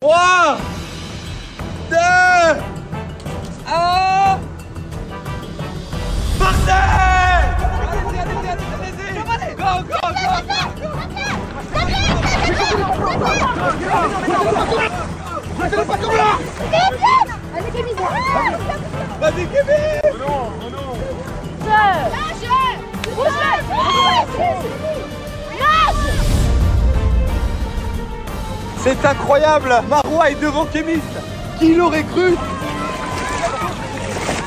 3, 2, 1. Partez! Go, go, go! Vas-y, Kevin! Non, non! C'est incroyable! Marois est devant Kémis! Qui l'aurait cru?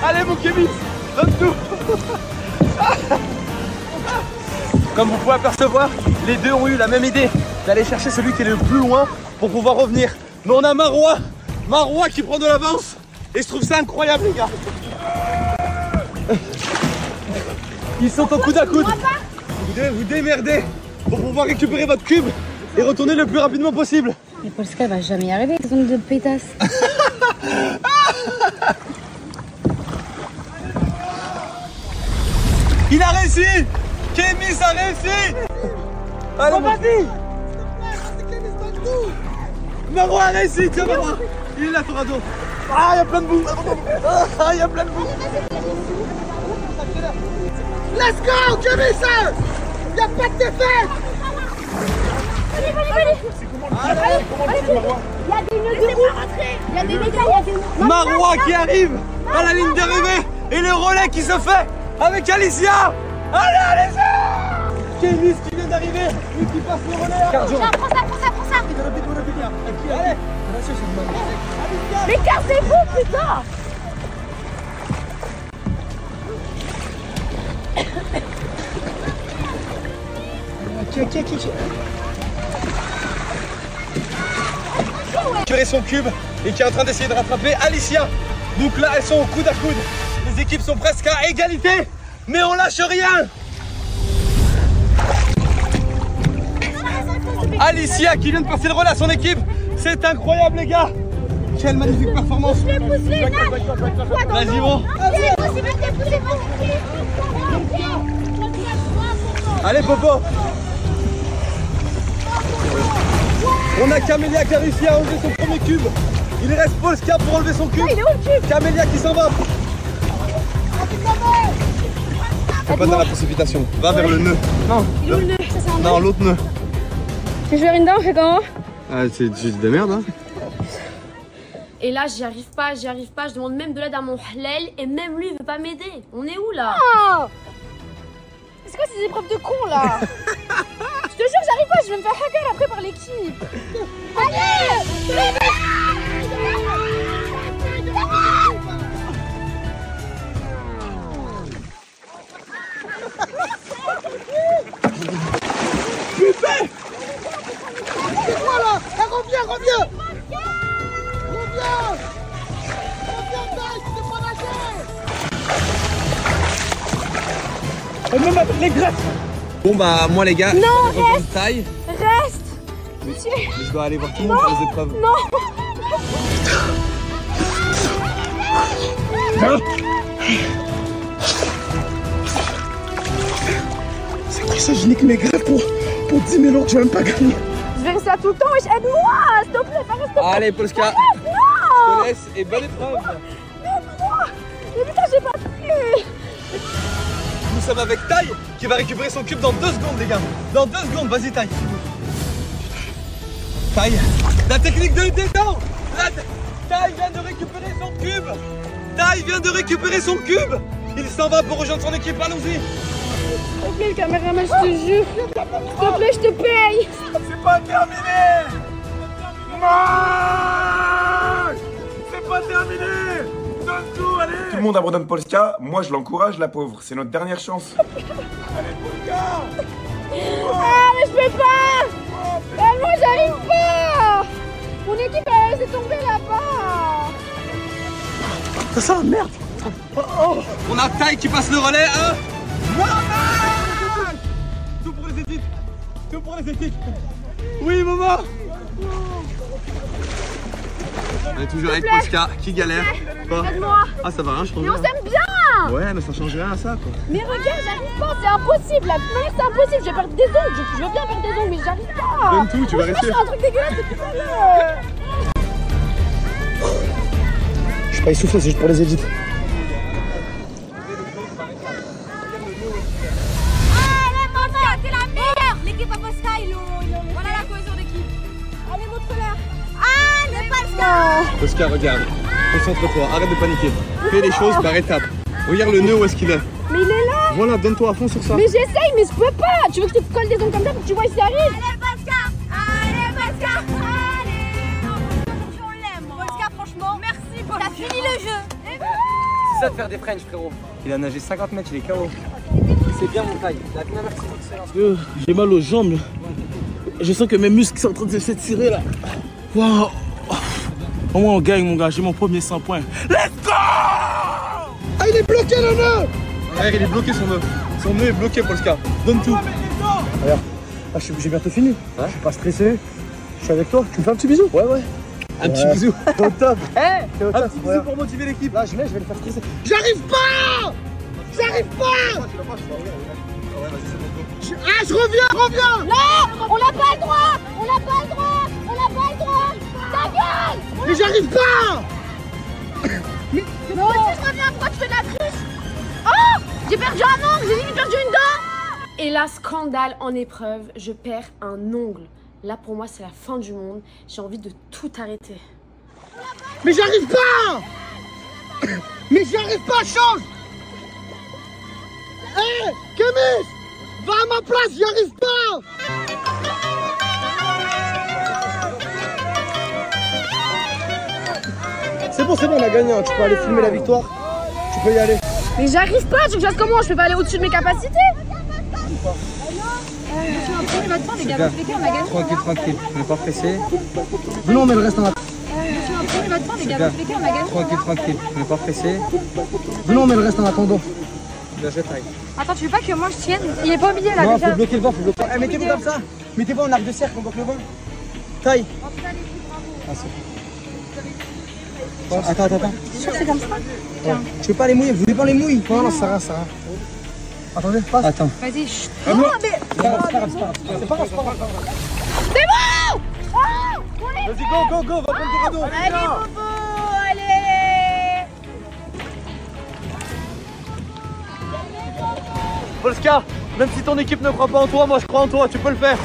Allez mon Kémis! Donne tout! Comme vous pouvez apercevoir, les deux ont eu la même idée d'aller chercher celui qui est le plus loin pour pouvoir revenir. Mais on a Marois qui prend de l'avance et je trouve ça incroyable les gars. Ils sont au coude à coude. Vous devez vous démerder pour pouvoir récupérer votre cube et retourner le plus rapidement possible. Mais Polska va jamais y arriver avec son de pétasse. Il a réussi! Kémis a réussi! Allez, vas-y! Marois a réussi! Tiens, Marois! Il est là, ton radeau! Ah, il y a plein de boue! Ah, il y a plein de boue! Let's go, Kémis! Il n'y a pas de défaite! Allez, il y a des nœuds de roue. Il y a des dégâts, il y a des... Marois qui arrive à la ligne d'arrivée et le relais qui se fait avec Alicia. Allez, Alicia! Kémis qui vient d'arriver et qui passe le relais. Prends ça. Allez. Mais cassez-vous, putain! Qui a son cube et qui est en train d'essayer de rattraper Alicia. Donc là, elles sont au coude à coude. Les équipes sont presque à égalité, mais on lâche rien. Alicia qui vient de passer le relais à son équipe. C'est incroyable les gars. Quelle magnifique performance. Vas-y bon. Allez Popo. On a Camélia qui a réussi à enlever son premier cube. Il reste Polska pour enlever son cube. Il est où le cube? Camélia qui s'en va. Faut pas dans la précipitation. Va vers le nœud. Non. Il est où le nœud? Ça, c'est un nœud. Non, l'autre nœud. Tu joues une dent, on fait comment? Ah, c'est de merde hein. Et là, j'y arrive pas, je demande même de l'aide à mon halal et même lui il veut pas m'aider. On est où là? Oh, c'est quoi ces épreuves de con là? Je te jure, j'arrive pas, je vais me faire hacker après par l'équipe. Allez! Putain! C'est quoi là? Reviens! Reviens, Taille, tu t'es pas lâché! Même avec les grattes! Bon bah moi les gars, Non, reste! Taille. Reste! Je dois aller voir tout le monde pour les épreuves. Non! C'est quoi ça? Je nique mes grattes pour 10 000 €, tu vas même pas gagner. Je vais rester là tout le temps, wesh, aide-moi! S'il te plaît, pas rester. Allez Polska, Non! je te laisse et bonne épreuve. Aide-moi! Mais putain, j'ai pas pu! Nous sommes avec Taille qui va récupérer son cube dans 2 secondes les gars. Dans 2 secondes, vas-y Taille. Taille, la technique de dedans. Taille vient de récupérer son cube. Taille vient de récupérer son cube. Il s'en va pour rejoindre son équipe, allons-y. S'il te plaît, le caméraman, je te jure. S'il te plaît, je te paye. C'est pas terminé. Non, c'est pas terminé. Donne tout, allez. Tout le monde abandonne Polska, moi je l'encourage la pauvre, c'est notre dernière chance. Allez Polska. Ah, mais je peux pas. Ah, moi, j'arrive pas. Mon équipe, elle s'est tombée là-bas. Ça sent la merde. On a Taille qui passe le relais, hein. Tout pour les équipes. Tout pour les équipes. Oui, maman. On est toujours avec Polska qui galère. Aide-moi. Ah, ça va rien changer. Mais on s'aime bien. Ouais, mais ça change rien à ça, quoi. Mais regarde, j'arrive pas, c'est impossible. La première, c'est impossible. Je vais perdre des ongles. Je veux bien perdre des ongles, mais j'arrive pas. Donne tout, tu vas Moi, réussir. je fais un truc dégueulasse depuis tout à l'heure. pas essoufflé, c'est juste pour les édits. Allez, Polska, t'es la meilleure. L'équipe à Polska, voilà la cohésion d'équipe. Allez, montre-leur. Allez, Polska. Polska, regarde. Concentre-toi, arrête de paniquer. Fais les choses par étapes. Regarde le nœud où est-ce qu'il est. Mais il est là. Voilà, donne-toi à fond sur ça. Mais j'essaye, mais je peux pas. Tu veux que je te colle des ongles comme ça pour que tu vois si ça arrive? Allez, Polska. Allez, Polska. Allez. On l'aime. Polska, franchement, merci. T'as fini le jeu. C'est ça de faire des French, frérot. Il a nagé 50 mètres, il est KO. C'est bien mon taille. Il a bien excellent. J'ai mal aux jambes. Je sens que mes muscles sont en train de s'étirer là. Waouh. Au moins on gagne mon gars, j'ai mon premier 100 points. Let's go! Ah il est bloqué le nœud! Regarde, il est bloqué son nœud. Son nœud est bloqué Polska. Donne tout. Regarde. Ah, j'ai bientôt fini. Ouais. Je suis pas stressé. Je suis avec toi. Tu me fais un petit bisou? Ouais. Un petit bisou. T'es au top. Un petit bisou pour motiver l'équipe. Là je vais le faire stresser. J'arrive pas! J'arrive pas! Ah, je reviens! Non, on n'a pas le droit. On n'a pas le droit. On n'a pas le droit. Ta gueule. Mais j'arrive pas! Mais moi aussi je reviens. Pourquoi tu fais de la triche? Oh, j'ai perdu un ongle. J'ai limite perdu une dent. Et là, scandale en épreuve, je perds un ongle. Là, pour moi, c'est la fin du monde. J'ai envie de tout arrêter. Mais j'arrive pas! Mais j'arrive pas, change! Hé, Kémis! Va à ma place, j'y arrive pas! C'est bon, on a gagné. Hein. Tu peux aller filmer la victoire. Tu peux y aller. Mais j'arrive pas. Tu veux que je fasse comment? Je peux pas aller au-dessus de mes capacités. Tranquille, on n'est pas pressé. Venons, on met le reste en attente. Tranquille, on n'est pas pressé. Venons, on met le reste en attendant. Attends, tu veux pas que moi je tienne? Il est pas au milieu là. Non, faut bloquer le vent, faut bloquer. Eh, mettez-vous comme ça. Mettez-vous en arc de cercle, on bloque le vent. Taille. Attends. C'est sûr que c'est comme ça? Ouais. Tu veux pas les mouiller? Vous voulez pas les mouiller? Non, ça va. Attendez, passe. Attends. Vas-y, chut. Non, mais... C'est bon! Oh! Vas-y, go, va prendre le radeau. Allez, Bobo, allez! Polska, même si ton équipe ne croit pas en toi, moi je crois en toi, tu peux le faire.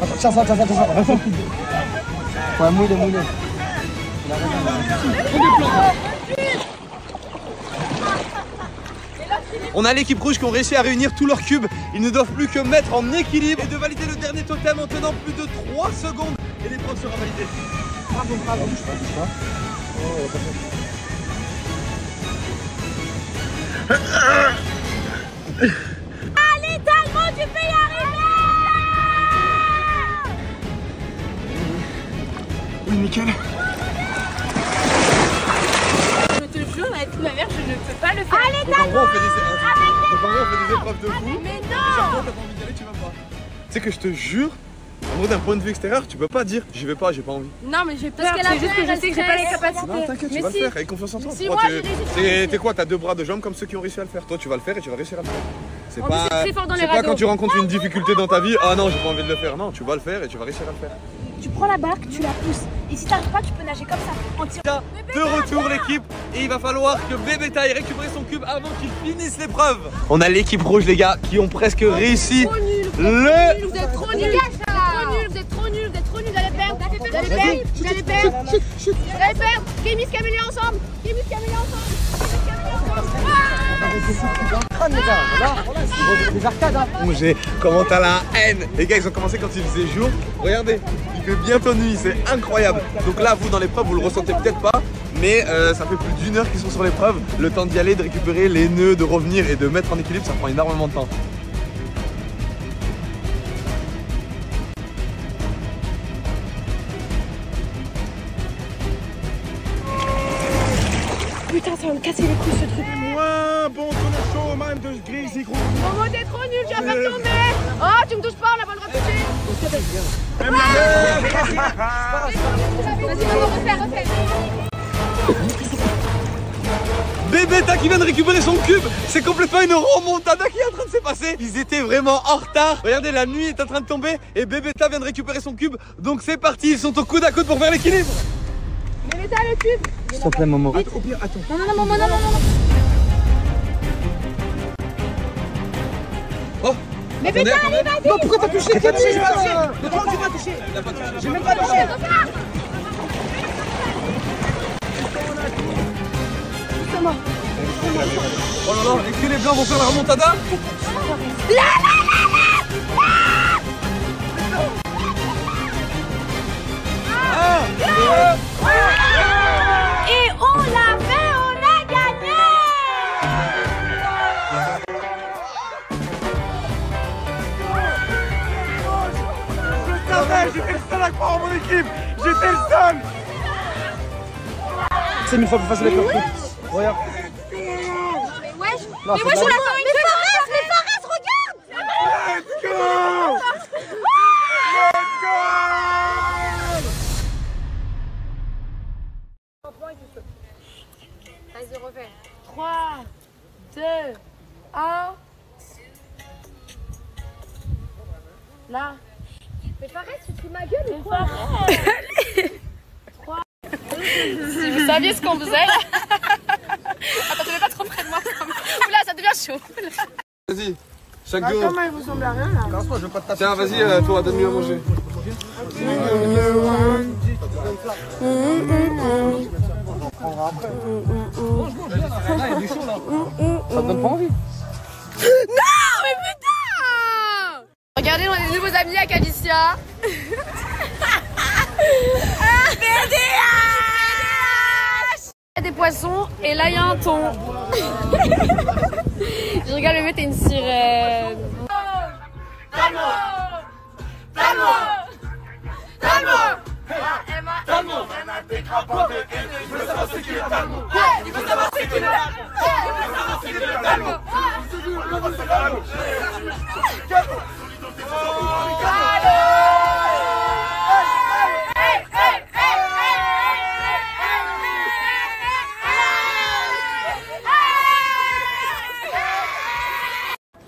Attends, tiens. Ouais, mouille. On a l'équipe rouge qui ont réussi à réunir tous leurs cubes. Ils ne doivent plus que mettre en équilibre et de valider le dernier totem en tenant plus de 3 secondes. Et l'épreuve sera validée. Bravo. Allez, Talmud, tu peux y arriver! Oui, nickel. Je te jure, avec toute ma mère, je ne peux pas le faire. Allez, Donc en gros, on fait des épreuves de fou. Mais Et chaque fois, t'as pas envie d'y aller, tu vas pas. Tu sais que je te jure, en gros, d'un point de vue extérieur, tu peux pas dire j'y vais pas, j'ai pas envie. Non, mais j'ai peur. C'est juste que je sais que j'ai pas les capacités. Non, t'inquiète, tu vas le faire, avec confiance en toi. Si moi, j'ai réussi. T'es quoi? T'as 2 bras, 2 jambes comme ceux qui ont réussi à le faire. Toi, tu vas le faire et tu vas réussir à le faire. C'est En plus, c'est très fort dans les c'est pas radeaux. quand tu rencontres une difficulté dans ta vie, ah non, j'ai pas envie de le faire. Non, tu vas le faire et tu vas réussir à le faire. Tu prends la barque, tu la pousses. Et si t'arrives pas, tu peux nager comme ça, en tirant. De retour l'équipe et il va falloir que Bébé aille récupérer son cube avant qu'il finisse l'épreuve. On a l'équipe rouge les gars qui ont presque réussi Vous êtes trop nuls. Vous êtes trop nuls. Vous allez perdre. Vous allez perdre. Kémis, Camélia ensemble. Les arcades, hein. Comment t'as la haine. Les gars ils ont commencé quand il faisait jour. Regardez, il fait bientôt nuit, c'est incroyable. Donc là vous dans l'épreuve vous le ressentez peut-être pas, mais ça fait plus d'1 heure qu'ils sont sur l'épreuve. Le temps d'y aller, de récupérer les nœuds, de revenir et de mettre en équilibre, ça prend énormément de temps. Putain, ça va me casser les couilles ce truc. Moins bon que le show même de Grizzly Group. Momo, t'es trop nul, tu vas faire tomber. Oh, tu me touches pas, on a pas le droit de toucher. Vas-y, Momo, refais. Bébé qui vient de récupérer son cube. C'est complètement une remontada qui est en train de se passer. Ils étaient vraiment en retard. Regardez, la nuit est en train de tomber et Bébé vient de récupérer son cube. Donc c'est parti, ils sont au coude à coude pour faire l'équilibre. Mais t'as le tube. S'il te plaît, maman. Attends, au pire, attends. Non, maman, non. Oh. Mais putain, allez, vas-y. Non, pourquoi t'as touché? J'ai pas touché, j'ai pas touché. Le temps, tu m'as touché. J'ai même pas touché. Oh là là, est-ce que les blancs vont faire la remontada? Et on l'a fait, on a gagné. J'étais le seul à croire en mon équipe. J'étais le seul. C'est 1000 fois plus facile avec leur truc. Regarde. Mais wesh, Non, mais c'est wesh, pas- on attend une seconde. Mais Fares, regarde. Let's go. Let's go. Vas-y, refais. 3, 2, 1. Là. Mais Fares, tu te fous de ma gueule ou quoi? Si vous saviez ce qu'on faisait là. Attends, tu mets pas trop près de moi. Oula, ça devient chaud. Vas-y, chaque jour. Comment il ressemble à rien là? Casse-toi, je veux pas te taper. Tiens, vas-y, toi, donne-lui à manger. Ah, il y a du chaud là. Ça te donne pas envie? Non, mais putain! Regardez, on a des nouveaux amis avec Alicia. Il y a des poissons et là il y a un thon. Je regarde le mec, t'es une sirène.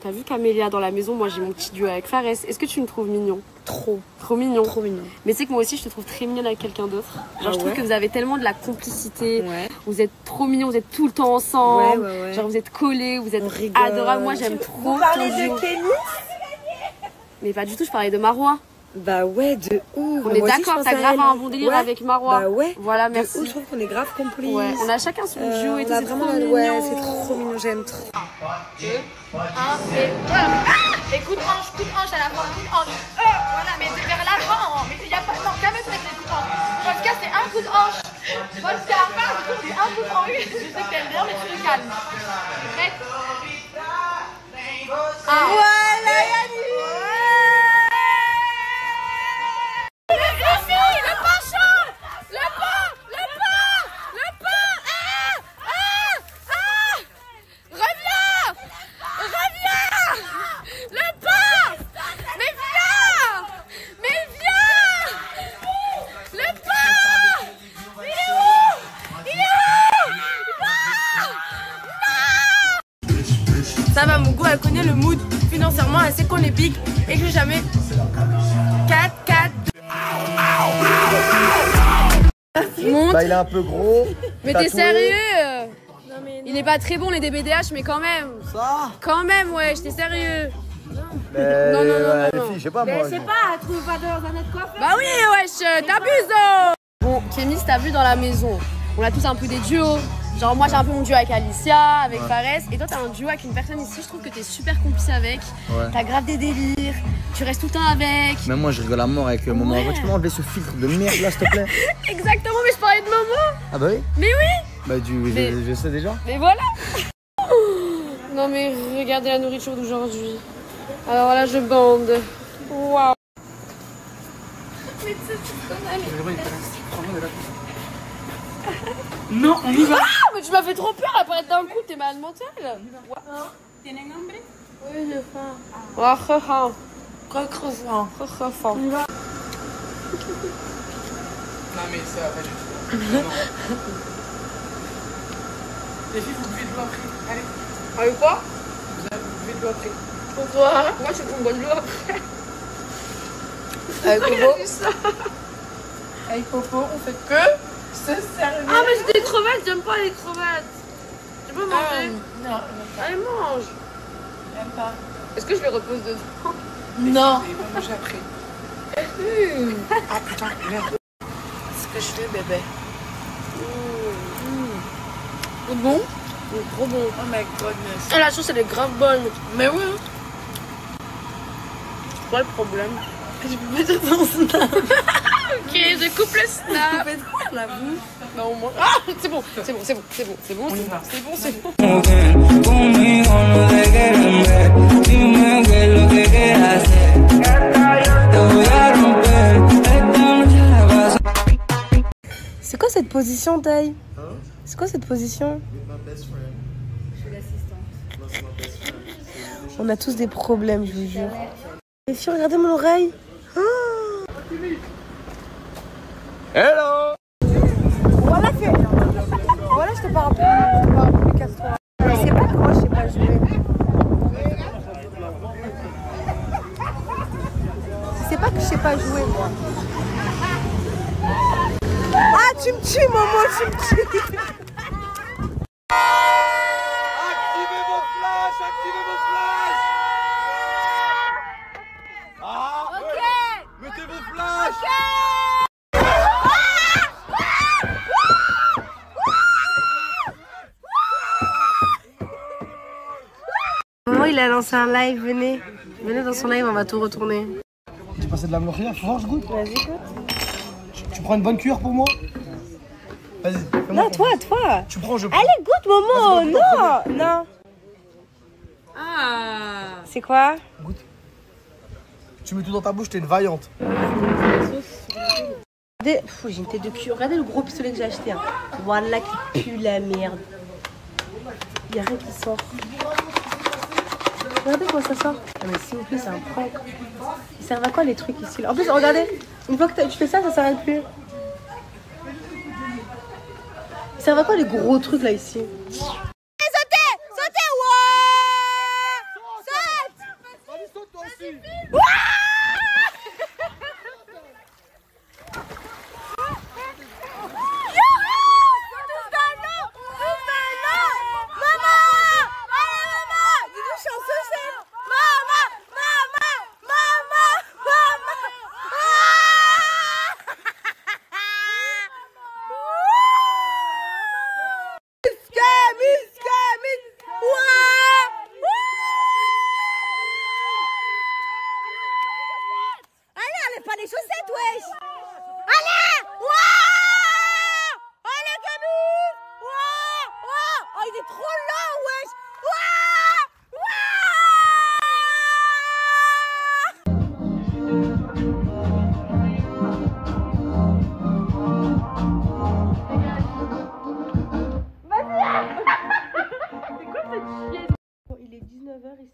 T'as vu Camélia dans la maison, moi j'ai mon petit duo avec Fares. Est-ce que tu me trouves mignon? Trop. Trop mignon. Trop mignon. Mais tu sais que moi aussi je te trouve très mignonne avec quelqu'un d'autre. Genre je trouve que vous avez tellement de la complicité. Ouais. Vous êtes trop mignons, vous êtes tout le temps ensemble. Ouais. Genre vous êtes collés, vous êtes On rigole. adorables. Moi j'aime trop. Vous parlez ton duo. de Kémy? Mais pas du tout, je parlais de Marois. Bah ouais, de ouf. On est Moi aussi, d'accord, je pense t'as à grave elle. un bon délire Ouais. avec Marois. Bah ouais. Voilà, De merci. ouf, je trouve qu'on est grave complices. Ouais, on a chacun son duo et tout. On a c'est vraiment trop ouais, mignon. c'est trop mignon, j'aime trop. Et coup de hanche à la fois, coup de hanche. Voilà, mais c'est vers l'avant. Mais il n'y a pas. Non, calme-toi avec les coups de hanche. Vodka, c'est un coup de hanche. Vodka, c'est un coup de hanche. Je sais que t'aimes bien, mais tu le calmes. Prête? Voilà, Yannick. Ça va, mon goût, elle connaît le mood. Financièrement, elle sait qu'on est big et que j'ai jamais 4. Monte. Bah, il est un peu gros. Mais t'es tatoué. sérieux? Il est pas très bon les DBDH, mais quand même. Ça. Quand même, ouais, j'étais sérieux. Mais, Non, les non. filles, je sais pas moi. C'est pas, elle trouve pas dans un autre coiffeur. Bah oui, wesh, t'abuses, oh. Bon, Kémy, t'as vu dans la maison. On a tous un peu des duos. Genre moi j'ai un peu mon duo avec Alicia, avec Fares. Et toi t'as un duo avec une personne ici, je trouve que t'es super complice avec. Ouais. T'as grave des délires, tu restes tout le temps avec. Même moi, je rigole à mort avec Maman. Ouais. Tu peux m'enlever ce filtre de merde là, s'il te plaît? Exactement, mais je parlais de maman. Ah bah oui. Mais oui. Bah, je sais déjà. Mais voilà. Non mais regardez la nourriture d'aujourd'hui. Alors là je bande. Waouh. Mais tu sais, tu connais. Non, on y va. Ah, mais tu m'as fait trop peur là, paraître d'un coup, t'es malade mental. ¿Tienen hambre? Oui, j'ai faim. Ah, faim. Non, mais ça va pas du tout. Les filles, vous buvez de l'eau après. Allez, Avec quoi? vous buvez de l'eau après. Pourquoi? Pourquoi tu veux qu'on boit de l'eau après? Avec Popo. Avec Popo, on fait que Ah, mais j'ai des crevettes, j'aime pas les crevettes. Tu peux manger? Non. Allez, mange. J'aime pas. Est-ce que je les repose dedans? Non. Il va manger après. Attends, regarde. Ce que je fais, bébé. C'est bon? C'est trop bon. Oh my goodness. Ah, la sauce, elle est grave bonne. Mais oui. C'est quoi le problème? Je peux pas dire ton snap. Ok, je coupe le snap. Fais trop la bouffe. Non, moi. Ah, c'est bon, c'est bon, c'est bon, c'est bon, c'est bon, On y va. c'est bon, c'est bon. Conmigo no te quieren ver. Dime qué es lo que quieres hacer. Te voy a romper. Esta noche la vas a... C'est quoi cette position, Taï? C'est quoi cette position? On a tous des problèmes, je vous jure. Les filles, regardez mon oreille. Hello. Voilà, je te parle plus, casse-toi. Mais c'est pas que moi, je sais pas jouer. C'est pas que je sais pas jouer, moi. Ah, tu me tues, maman, tu me tues. Activez vos flashs, activez vos flashs. Ah, ok. Mettez vos flashs. Maman, il a lancé un live, venez. Venez dans son live, on va tout retourner. J'ai passé de la morphine, faut voir, je goûte. Vas-y, goûte. Tu prends une bonne cuillère pour moi? Vas-y. Non, toi. Tu prends, je prends. Allez, goûte, Momo. Vas-y, goûte, Non. Ah. C'est quoi? Goûte. Tu mets tout dans ta bouche, t'es une vaillante. J'ai une tête de cul. Regardez le gros pistolet que j'ai acheté. Hein. Voilà qui pue la merde. Il n'y a rien qui sort. Regardez comment ça sort. Non mais s'il vous plaît, c'est un prank. Ils servent à quoi les trucs ici là? En plus, regardez, une fois que tu fais ça, ça s'arrête plus. Ils servent à quoi les gros trucs là ici?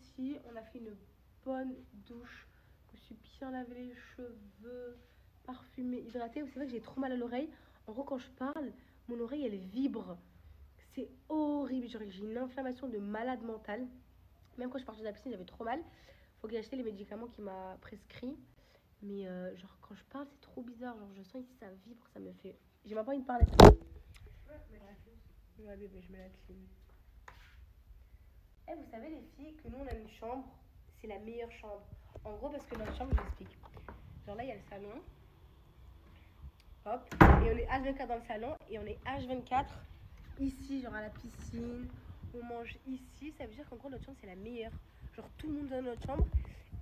Ici, on a fait une bonne douche. Je me suis bien lavé les cheveux, parfumé, hydraté. C'est vrai que j'ai trop mal à l'oreille. En gros, quand je parle, mon oreille elle vibre. C'est horrible. J'ai une inflammation de malade mentale. Même quand je partais de la piscine, j'avais trop mal. Faut que j'achète les médicaments qu'il m'a prescrits. Mais genre, quand je parle, c'est trop bizarre. Genre, je sens ici, ça vibre, ça me fait. J'ai même pas envie de parler. Ouais, bébé, je mets la clim. Eh, vous savez les filles que nous on a une chambre, c'est la meilleure chambre. En gros parce que notre chambre, je vous explique. Genre là il y a le salon. Hop. Et on est H24 dans le salon et on est H24 ici, genre à la piscine. On mange ici. Ça veut dire qu'en gros notre chambre c'est la meilleure. Genre tout le monde dans notre chambre.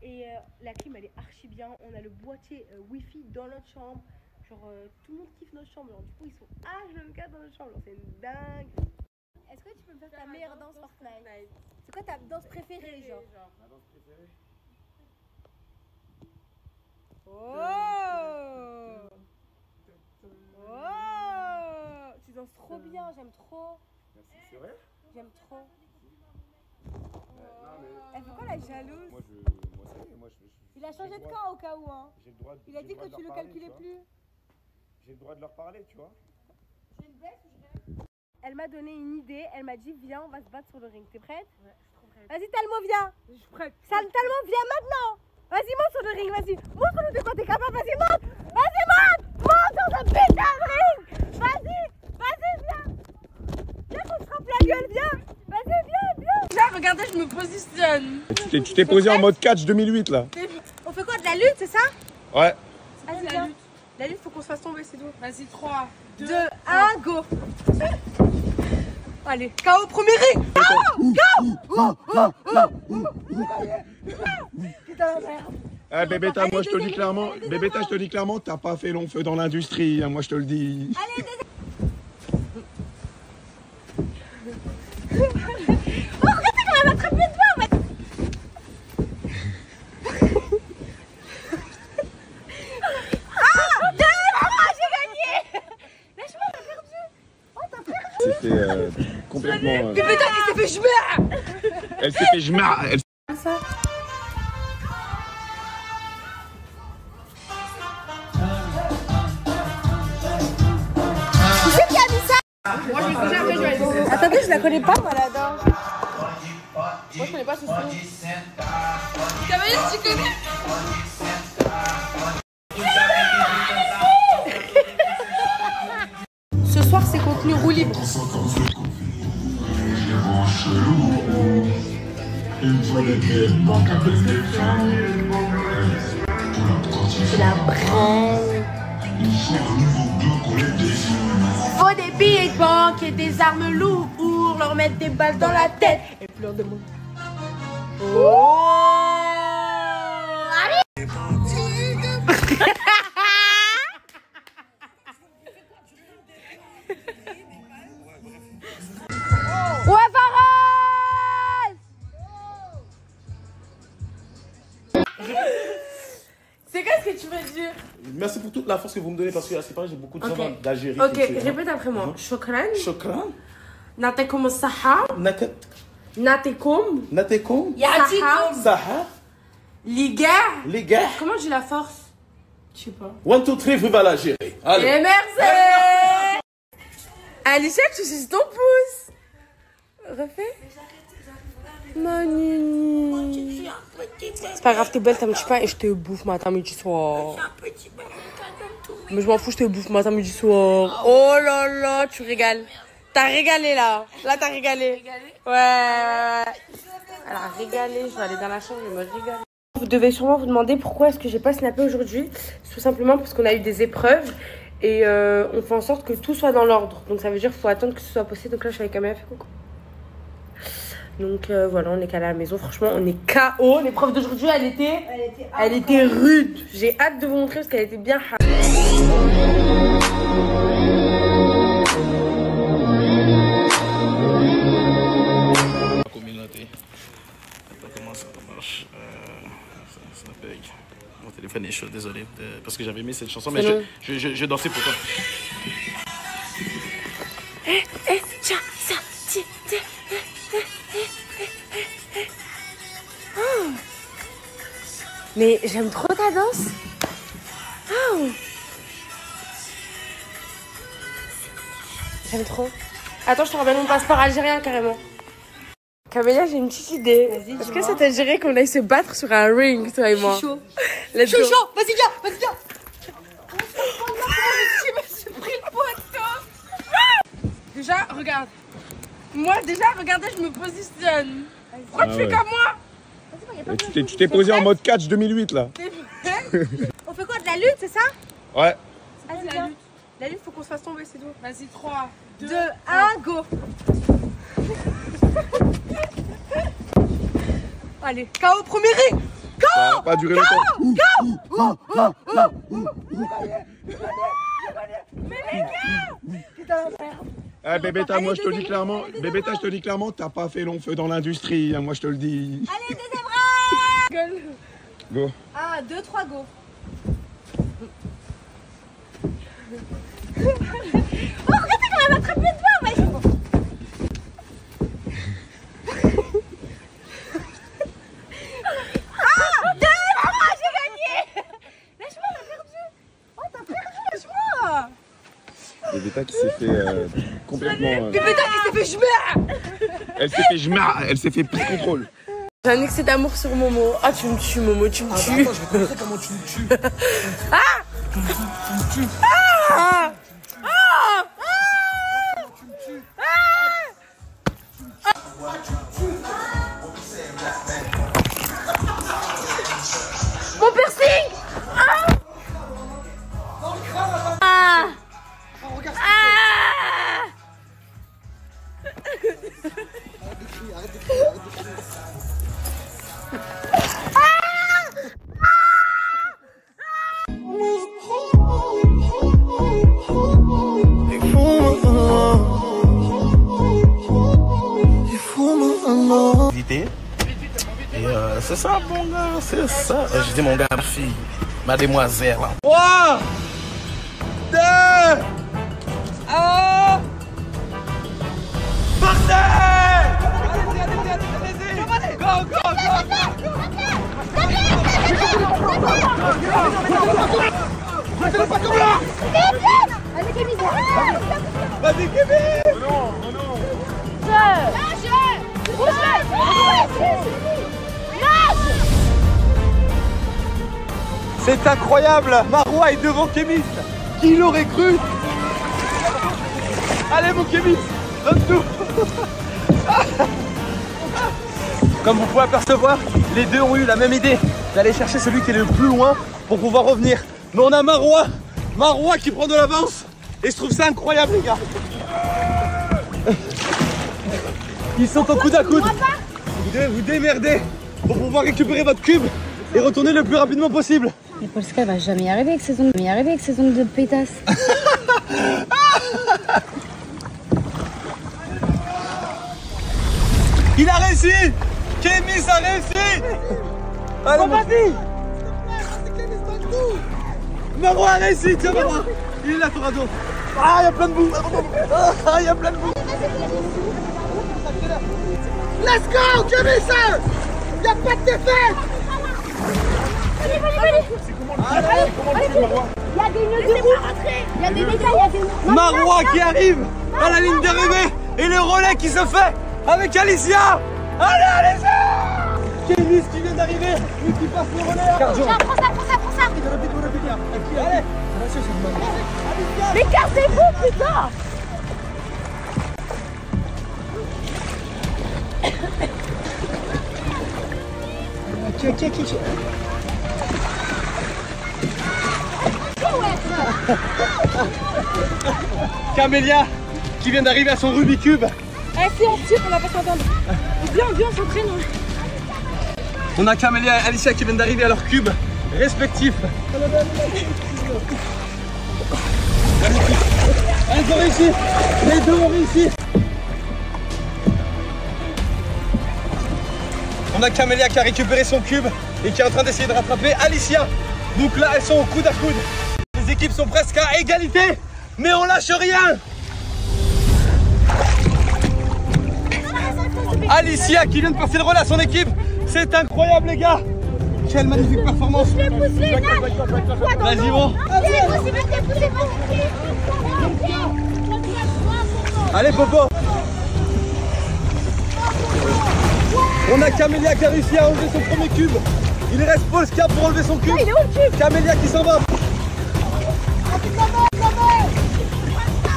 Et la clim elle est archi bien. On a le boîtier wifi dans notre chambre. Genre tout le monde kiffe notre chambre. Genre du coup ils sont H24 dans notre chambre. Genre c'est une dingue. Est-ce que tu peux me faire ta meilleure danse Fortnite? C'est quoi ta danse préférée, genre? Ma danse préférée? Oh! Oh! Tu danses trop bien, j'aime trop. Merci, c'est vrai? J'aime trop. Non, mais... Elle fait quoi la jalouse? Moi, ça y est, moi, Il a changé de camp au cas où, hein? J'ai le droit de, Il a dit que tu le calculais plus. J'ai le droit de leur parler, tu vois. Tu une baisse ou je reste? Elle m'a donné une idée, elle m'a dit viens on va se battre sur le ring, t'es prête? Ouais, je suis trop prête. Vas-y Talmo viens. Je suis prête. Talmo viens maintenant. Vas-y monte sur le ring, vas-y. Montre-nous de quoi t'es capable, vas-y monte. Vas-y monte. Monte sur le putain de ring. Vas-y positionne. Tu t'es posé en mode catch 2008 là. On fait quoi, de la lutte, c'est ça? Ouais. Vas-y, viens. La lutte, faut qu'on se fasse tomber, c'est tout. Vas-y, 3, 2, 1, go. Allez, KO, premier ring. Eh Bébéta, moi je te dis clairement, Bébéta, je te dis clairement, t'as pas fait long feu dans l'industrie, hein, moi je te le dis. Allez, C'était complètement. Bébéta qui s'est fait jmer. Elle s'est fait jmer. Moi, je me suis jamais joué. Attendez, je la connais pas, moi, la danse. Moi, je connais pas ce son. Cavalier, tu connais? Ce soir, c'est contenu roue libre. C'est la branle. Faut des billets de banque et des armes lourdes pour leur mettre des balles dans la tête. Et pleure de mots. Ouais, Faraz! C'est quoi ce que tu veux dire? Merci pour toute la force que vous me donnez parce que à ce moment j'ai beaucoup de gens Ok. d'Algérie. Ok, qui me suivent, hein. répète après moi. Shukran. Shukran. Natikum as-saha. Natikum. Natekom. Saha. Saha. Les gars. Les gars. Comment j'ai la force? Je sais pas. 1, 2, 3, vive l'Algérie. Allez. Et merci! Alicia, tu suces ton pouce. Refais. Mani. C'est pas grave, t'es belle, t'as un petit pain et je te bouffe matin, midi, soir. Mais je m'en fous, je te bouffe matin, midi, soir. Oh là là, tu régales. T'as régalé là. Là, t'as régalé. Ouais. Elle a régalé. Je vais aller dans la chambre, je vais me régaler. Vous devez sûrement vous demander pourquoi est-ce que j'ai pas snappé aujourd'hui. Tout simplement parce qu'on a eu des épreuves et on fait en sorte que tout soit dans l'ordre. Donc ça veut dire qu'il faut attendre que ce soit posté. Donc là, je suis avec Camélia, fait coucou. Donc voilà, on est calé à la maison. Franchement, on est KO. L'épreuve d'aujourd'hui, elle était rude. J'ai hâte de vous montrer parce qu'elle était bien. La communauté. Comment ça marche? Ça paye. Mon téléphone est chaud, désolé. Parce que j'avais mis cette chanson, mais je dansais pour toi. Mais j'aime trop ta danse. Oh. J'aime trop. Attends, je te ramène mon passeport algérien carrément. Camélia, j'ai une petite idée. Est-ce que ça t'aiderait qu'on aille se battre sur un ring, toi et moi? Je suis chaud. Je suis chaud. Vas-y, viens, vas-y, viens. Déjà, regarde. Moi, déjà, regardez, je me positionne. Pourquoi tu fais comme moi? Tu t'es posé en mode catch 2008 là. On fait quoi, de la lutte, c'est ça? Ouais. Vas-y, viens. La lutte, faut qu'on se fasse tomber, c'est tout. Vas-y, 3, 2, 1, go. Allez, KO, premier ring. Ça va pas durer longtemps. Eh Bébéta, moi je te dis clairement, Bébéta, je te dis clairement, t'as pas fait long feu dans l'industrie, hein, moi je te le dis. Allez, deuxième round. Go. 1, 2, 3, go. Oh, regardez quand elle m'a attrapé devant, vas-y. Ah, moi, j'ai gagné. Lâche-moi, t'as perdu. Oh, t'as perdu, lâche-moi. Bébéta qui s'est fait complètement. Bébéta qui s'est fait jmer. Elle s'est fait prise contrôle. J'ai un excès d'amour sur Momo. Ah, tu me tues, Momo, tu me tues. Attends, je vais te montrer comment tu me tues. Ah! Tu me tues. Ah! Ah! qualité. Et c'est ça, mon gars, c'est ça. Je dis, mon gars, ma fille, mademoiselle. 3, 2, 1. Partez! Allez, go, go, go! Allez, Kémy. Vas-y, Kémy! Non, non. C'est incroyable! Marois est devant Kémy! Qui l'aurait cru? Allez mon Kémy! Donne tout! Comme vous pouvez apercevoir, les deux ont eu la même idée d'aller chercher celui qui est le plus loin pour pouvoir revenir. Mais on a Marois qui prend de l'avance et je trouve ça incroyable les gars. Ils sont au coude à coude. Vous devez vous démerder pour pouvoir récupérer votre cube et retourner le plus rapidement possible. Mais Polska va jamais y arriver avec ses ongles, de pétasse. Il a réussi! Kémy a réussi! Allez, vas-y! Marois a réussi, tiens Marois! Il est là ton radeau! Ah, il y a plein de boue! Ah, il y a plein de boue! Let's go, Kémy! Il n'y a pas de défaite! Allez. Il y a des nœuds de roue. Il y a des médailles, Marois qui arrive à la ligne d'arrivée et le relais qui se fait avec Alicia. Allez Alicia! Kémy qui vient d'arriver, lui qui passe le relais. Prends ça. Allez. Mais cassez-vous, putain! Ok. Camélia qui vient d'arriver à son Rubik's Cube. Si on tire, on va pas s'entendre. Viens, on s'entraîne. On a Camélia et Alicia qui viennent d'arriver à leur cube respectifs. Elles ont réussi. Les deux ont réussi. On a Camélia qui a récupéré son cube et qui est en train d'essayer de rattraper Alicia. Donc là, elles sont au coude à coude. Les équipes sont presque à égalité, mais on lâche rien. Alicia qui vient de passer le relais à son équipe. C'est incroyable les gars. Quelle magnifique performance. Vas-y bon. Allez Popo. On a Camélia qui a réussi à enlever son premier cube. Il reste Polska pour enlever son cube. Il est où le cube? Camélia qui s'en va.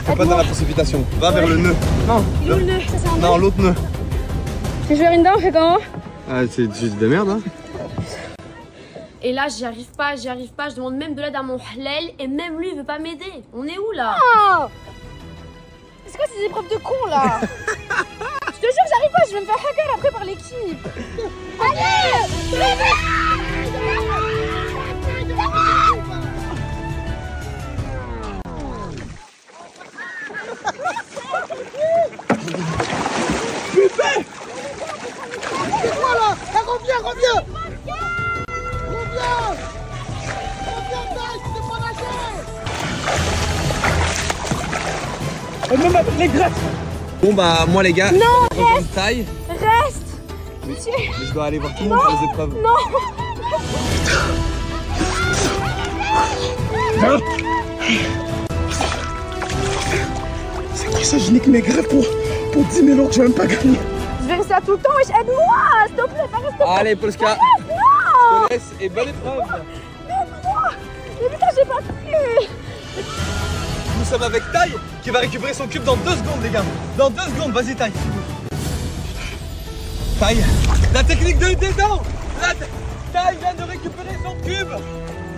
Fais pas dans la précipitation. Va vers le nœud. Non. Il est où le nœud? Ça, c'est un nœud. Non, l'autre nœud. Je vais une dent, on fait comment? Ah, c'est de merde hein. Et là, j'y arrive pas. Je demande même de l'aide à mon halal et même lui, il veut pas m'aider. On est où là? Oh, c'est quoi ces épreuves de con là? Je te jure, j'arrive pas, je vais me faire hacker après par l'équipe. Allez! Putain! C'est quoi là? Reviens! Même avec les grattes. Bon bah moi les gars, Non, je reste. Taille. Reste. Mais je dois aller voir tout le monde pour les épreuves. Non. C'est quoi ça? Je nique mes grattes pour 10 000 euros, je vais même pas gagner. Je vais rester là tout le temps, wesh, aide-moi, s'il te plaît, pas rester. Allez Polska, Non. je te laisse et bonne épreuve. Aide-moi. Mais putain, j'ai pas pu. Nous sommes avec Taille qui va récupérer son cube dans 2 secondes les gars. Dans 2 secondes, vas-y Taille. Taille, la technique de détente. Taille vient de récupérer son cube.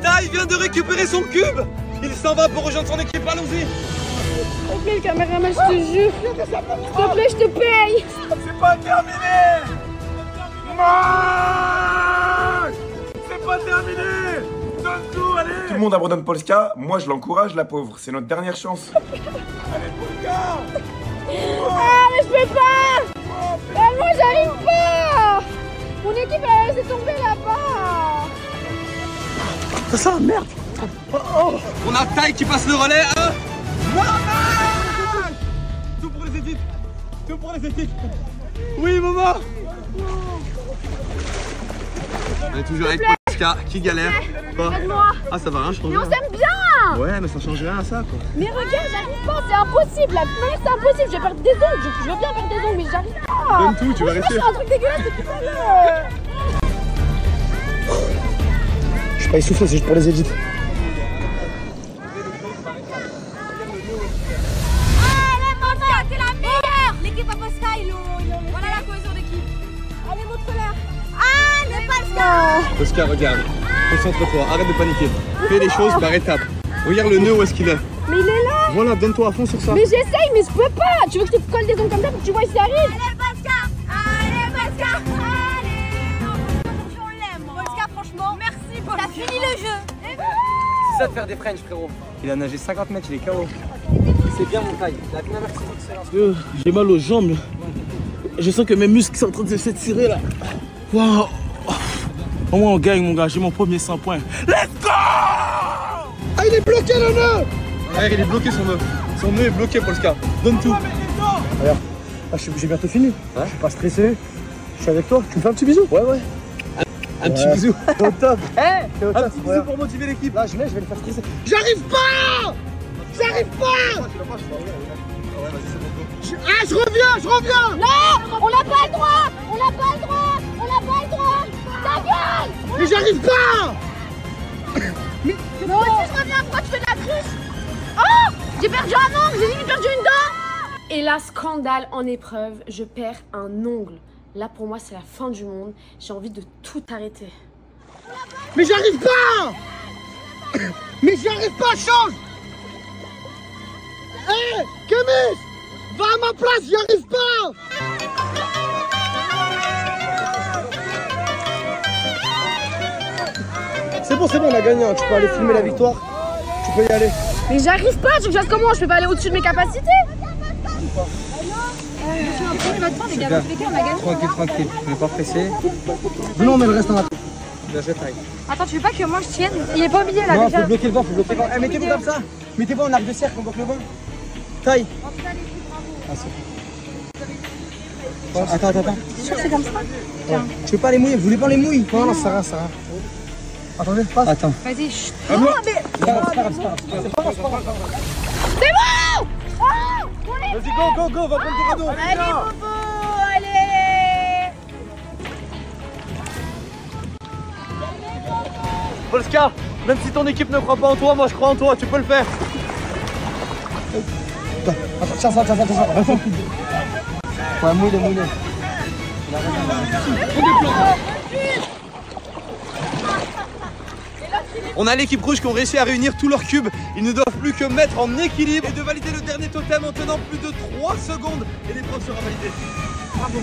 Taille vient de récupérer son cube. Il s'en va pour rejoindre son équipe, allons-y. S'il te plaît, le caméraman, je te jure. S'il te plaît, je te paye. C'est pas terminé. C'est pas terminé. Donne tout, allez. Tout le monde abandonne Polska, moi je l'encourage la pauvre, c'est notre dernière chance. Allez Polska. Ah, mais je peux pas. Ah, moi, j'arrive pas. Mon équipe elle s'est tombée là-bas. Ça sent la merde. On a Taille qui passe le relais. Tout pour les équipes. Tout pour les équipes. Oui, maman. On est toujours avec Polska qui galère. Aide-moi. Ah, ça va rien, je trouve. Mais on s'aime bien. Ouais, mais ça change rien à ça, quoi. Mais regarde, j'arrive pas, c'est impossible. La première c'est impossible, je vais perdre des ongles. Je veux bien perdre des ongles, mais j'arrive pas. Donne tout, tu vas réussir. C'est un truc dégueulasse depuis tout à l'heure. Je suis pas essoufflé, c'est juste pour les édits. Allez, Polska, t'es la meilleure. L'équipe à Polska, ils l'ont. Voilà la cohésion d'équipe. Allez, montre-leur. Allez, Polska. Polska, regarde. Concentre-toi, arrête de paniquer. Fais les choses par étapes. Regarde le nœud, où est-ce qu'il est. Mais il est là. Voilà, donne-toi à fond sur ça. Mais j'essaye, mais je peux pas. Tu veux que je te colle des ongles comme ça pour que tu vois s'il arrive. Allez, Polska. Allez, Polska. Allez. On l'aime. Polska, franchement, merci. T'as fini le jeu. C'est ça de faire des French, frérot. Il a nagé 50 mètres, il est KO. C'est bien mon taille. La bien excellent. J'ai mal aux jambes. Je sens que mes muscles sont en train de s'étirer là. Waouh. Au moins on gagne mon gars, j'ai mon premier 100 points. Let's go! Ah il est bloqué le nœud! Regarde, il est bloqué son nœud. Son nœud est bloqué, Polska. Donne tout. Regarde, j'ai bientôt fini. Je suis pas stressé. Je suis avec toi. Tu me fais un petit bisou? Ouais. Un petit bisou. T'es au top. Un petit bisou pour motiver l'équipe. Là je vais le faire stresser. J'arrive pas! J'arrive pas! Ah je reviens! Non, on n'a pas le droit. On n'a pas le droit. On n'a pas le droit. Ta gueule. Mais j'arrive pas! Mais moi aussi je reviens. Pourquoi tu fais de la cruche? Oh, j'ai perdu un ongle. J'ai limite perdu une dent. Et là, scandale en épreuve, je perds un ongle. Là, pour moi, c'est la fin du monde. J'ai envie de tout arrêter. Mais j'arrive pas! Mais j'arrive pas, change! Hé, Kemis! Va à ma place, j'y arrive pas! C'est bon, on a gagné, hein. Tu peux aller filmer la victoire. Tu peux y aller. Mais j'arrive pas. Tu veux que je fasse comment? Je peux pas aller au-dessus de mes capacités. Tranquille, je vais pas presser. Venons, on met le reste en attente. Attends, tu veux pas que moi je tienne? Il est pas au milieu là Non, déjà. faut bloquer le vent, Eh, mettez-vous comme ça. Mettez-vous en arc de cercle, on bloque le vent. Taille. Attends. C'est sûr que c'est comme ça? Tu veux pas les mouiller? Vous voulez pas les mouiller? Non, ça va. Attendez, passe. Attends. Vas-y, chut. Ah, Non, mais. C'est pas grave. C'est bon! Oh, Vas-y, go, va prendre ton radeau. allez, Bobo, allez! Polska, même si ton équipe ne croit pas en toi, moi je crois en toi, tu peux le faire. Tiens ça. Ouais, mouille. On a l'équipe rouge qui ont réussi à réunir tous leurs cubes. Ils ne doivent plus que mettre en équilibre et de valider le dernier totem en tenant plus de 3 secondes. Et l'épreuve sera validée. Bravo.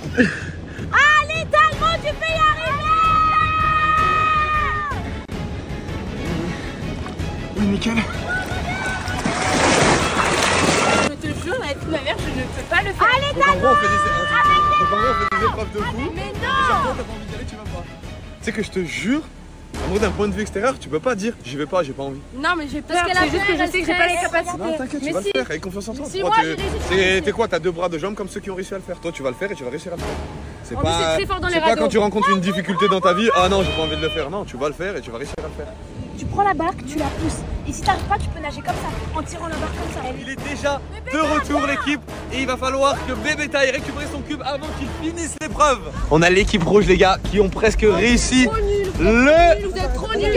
Allez, Talmon, tu peux y arriver! Oui, nickel. Je te jure, la mère, je ne peux pas le faire. Allez, Donc en Talmon! gros, on fait des épreuves de fou. Mais Chaque non! fois, t'as pas envie d'y aller, tu vas pas. Tu sais que je te jure, en gros d'un point de vue extérieur, tu peux pas dire j'y vais pas, j'ai pas envie. Non, mais j'ai peur. C'est juste que je sais que j'ai pas les capacités. Non, t'inquiète, tu vas le faire, avec confiance en toi. Si Toi, moi, j'ai réussi. t'es quoi? T'as 2 bras, 2 jambes comme ceux qui ont réussi à le faire. Toi, tu vas le faire et tu vas réussir à le faire. C'est En plus, c'est très fort dans les pas radeaux. quand tu rencontres une difficulté dans ta vie, ah non, j'ai pas envie de le faire. Non, tu vas le faire et tu vas réussir à le faire. Tu prends la barque, tu la pousses. Et si t'arrives pas, tu peux nager comme ça, en tirant la barque comme ça. Il est déjà de retour l'équipe et il va falloir que Bébé Taille récupère son cube avant qu'il finisse l'épreuve. On a l'équipe rouge les gars qui ont presque réussi Vous êtes trop nuls.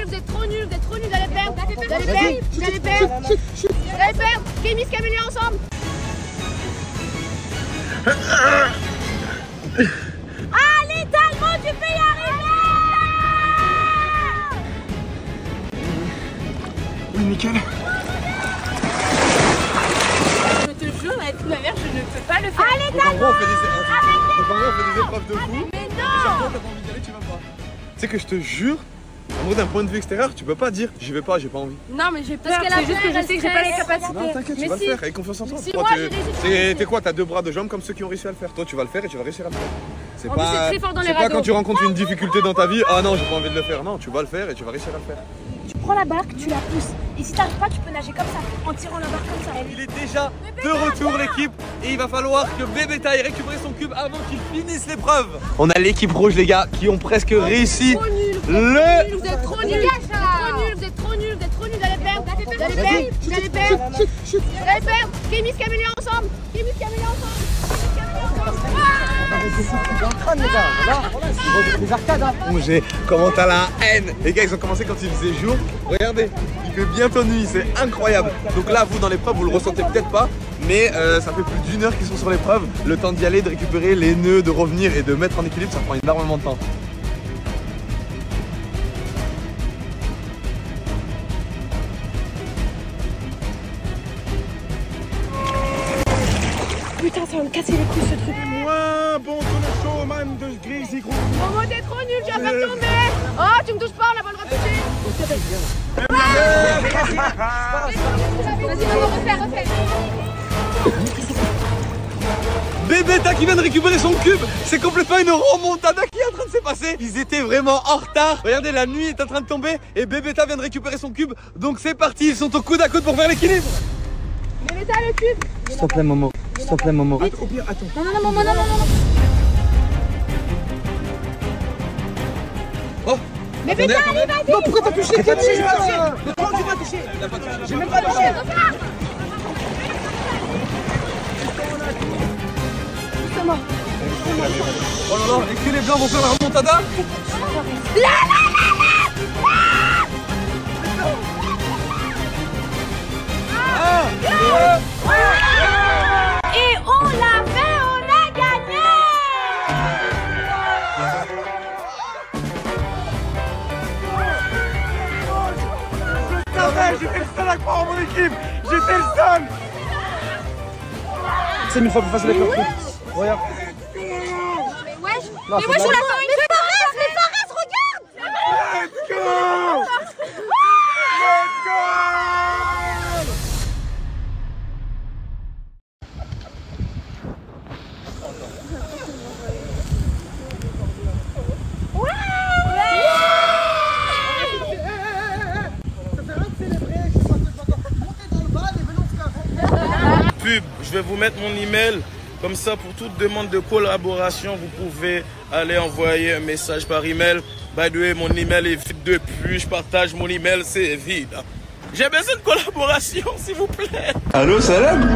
Vous êtes trop nuls. Vous allez perdre. Vous allez perdre. Kémis, Camélia ensemble. Allez, Talmon, tu peux y arriver. Oui, nickel. Je te jure, la mère, je ne peux pas le faire. Allez, Donc en gros, on fait des épreuves de fou. Mais Chaque non! fois, t'as pas envie d'y aller, tu vas pas. Tu sais que je te jure, en moi d'un point de vue extérieur, tu peux pas dire j'y vais pas, j'ai pas envie. Non, mais j'ai peur, Parce qu'elle a c'est juste que peur, je sais que elle j'ai pas les stresse. capacités. Non, t'inquiète, tu Mais vas si. le faire, avec confiance en toi. Si Toi, moi, j'ai réussi. t'es quoi? T'as 2 bras de jambes comme ceux qui ont réussi à le faire. Toi, tu vas le faire et tu vas réussir à le faire. C'est En plus, c'est très fort dans les c'est pas radeaux. quand tu rencontres une difficulté dans ta vie, ah non, j'ai pas envie de le faire. Non, tu vas le faire et tu vas réussir à le faire. Tu prends la barque, tu la pousses. Et si t'arrives pas, tu peux nager comme ça, en tirant la barque comme ça. Il est déjà de retour l'équipe et il va falloir que Bébéta ait récupéré son cube avant qu'il finisse l'épreuve. On a l'équipe rouge les gars qui ont presque réussi Vous êtes trop nuls, vous êtes trop nuls, vous êtes trop nuls, vous allez perdre, vous allez perdre, vous allez perdre, vous allez perdre. Kémis, Camélia ensemble, Kémis, Camélia ensemble, Kémis, Camélia ensemble. Les arcades, hein. Comment t'as la haine. Les gars ils ont commencé quand il faisait jour. Regardez, il fait bientôt nuit, c'est incroyable. Donc là vous dans l'épreuve vous le ressentez peut-être pas, mais ça fait plus d'1 heure qu'ils sont sur l'épreuve. Le temps d'y aller, de récupérer les nœuds, de revenir et de mettre en équilibre, ça prend énormément de temps. Putain, ça va me casser les couilles ce truc. Moins bon que le showman de Grizzly Crew. Momo, t'es trop nul, tu vas faire tomber. Oh, tu me touches pas, on n'a pas le droit de toucher. Vas-y, Momo, refais. Bébéta qui vient de récupérer son cube. C'est complètement une remontada qui est en train de se passer. Ils étaient vraiment en retard. Regardez, la nuit est en train de tomber et Bébéta vient de récupérer son cube. Donc c'est parti, ils sont au coude à coude pour faire l'équilibre. Mais t'as le cube. S'il te plaît, Momo. S'il te plaît, Momo. Attends, au pire, attends. Non, Momo, non. Oh, Mais Bébéta, allez, vas-y. Non, pourquoi t'as touché? T'as touché, j'ai pas touché. Mais toi, tu m'as touché. J'ai même pas touché. oh là là, est-ce que les blancs vont faire la remontada? Et on l'a fait, on a gagné. J'étais le seul à croire en mon équipe. J'étais le seul. C'est 1000 fois plus facile avec leur truc. Regarde. Mais wesh, Non, mais c'est wesh, pas on vrai. l'a fait une Fares, mais Fares, regarde. Let's go. Let's go. Pub, je vais vous mettre mon email. Comme ça, pour toute demande de collaboration, vous pouvez aller envoyer un message par email. By the way, mon email est vide depuis. Je partage mon email, c'est vide. J'ai besoin de collaboration, s'il vous plaît. Allô, salam.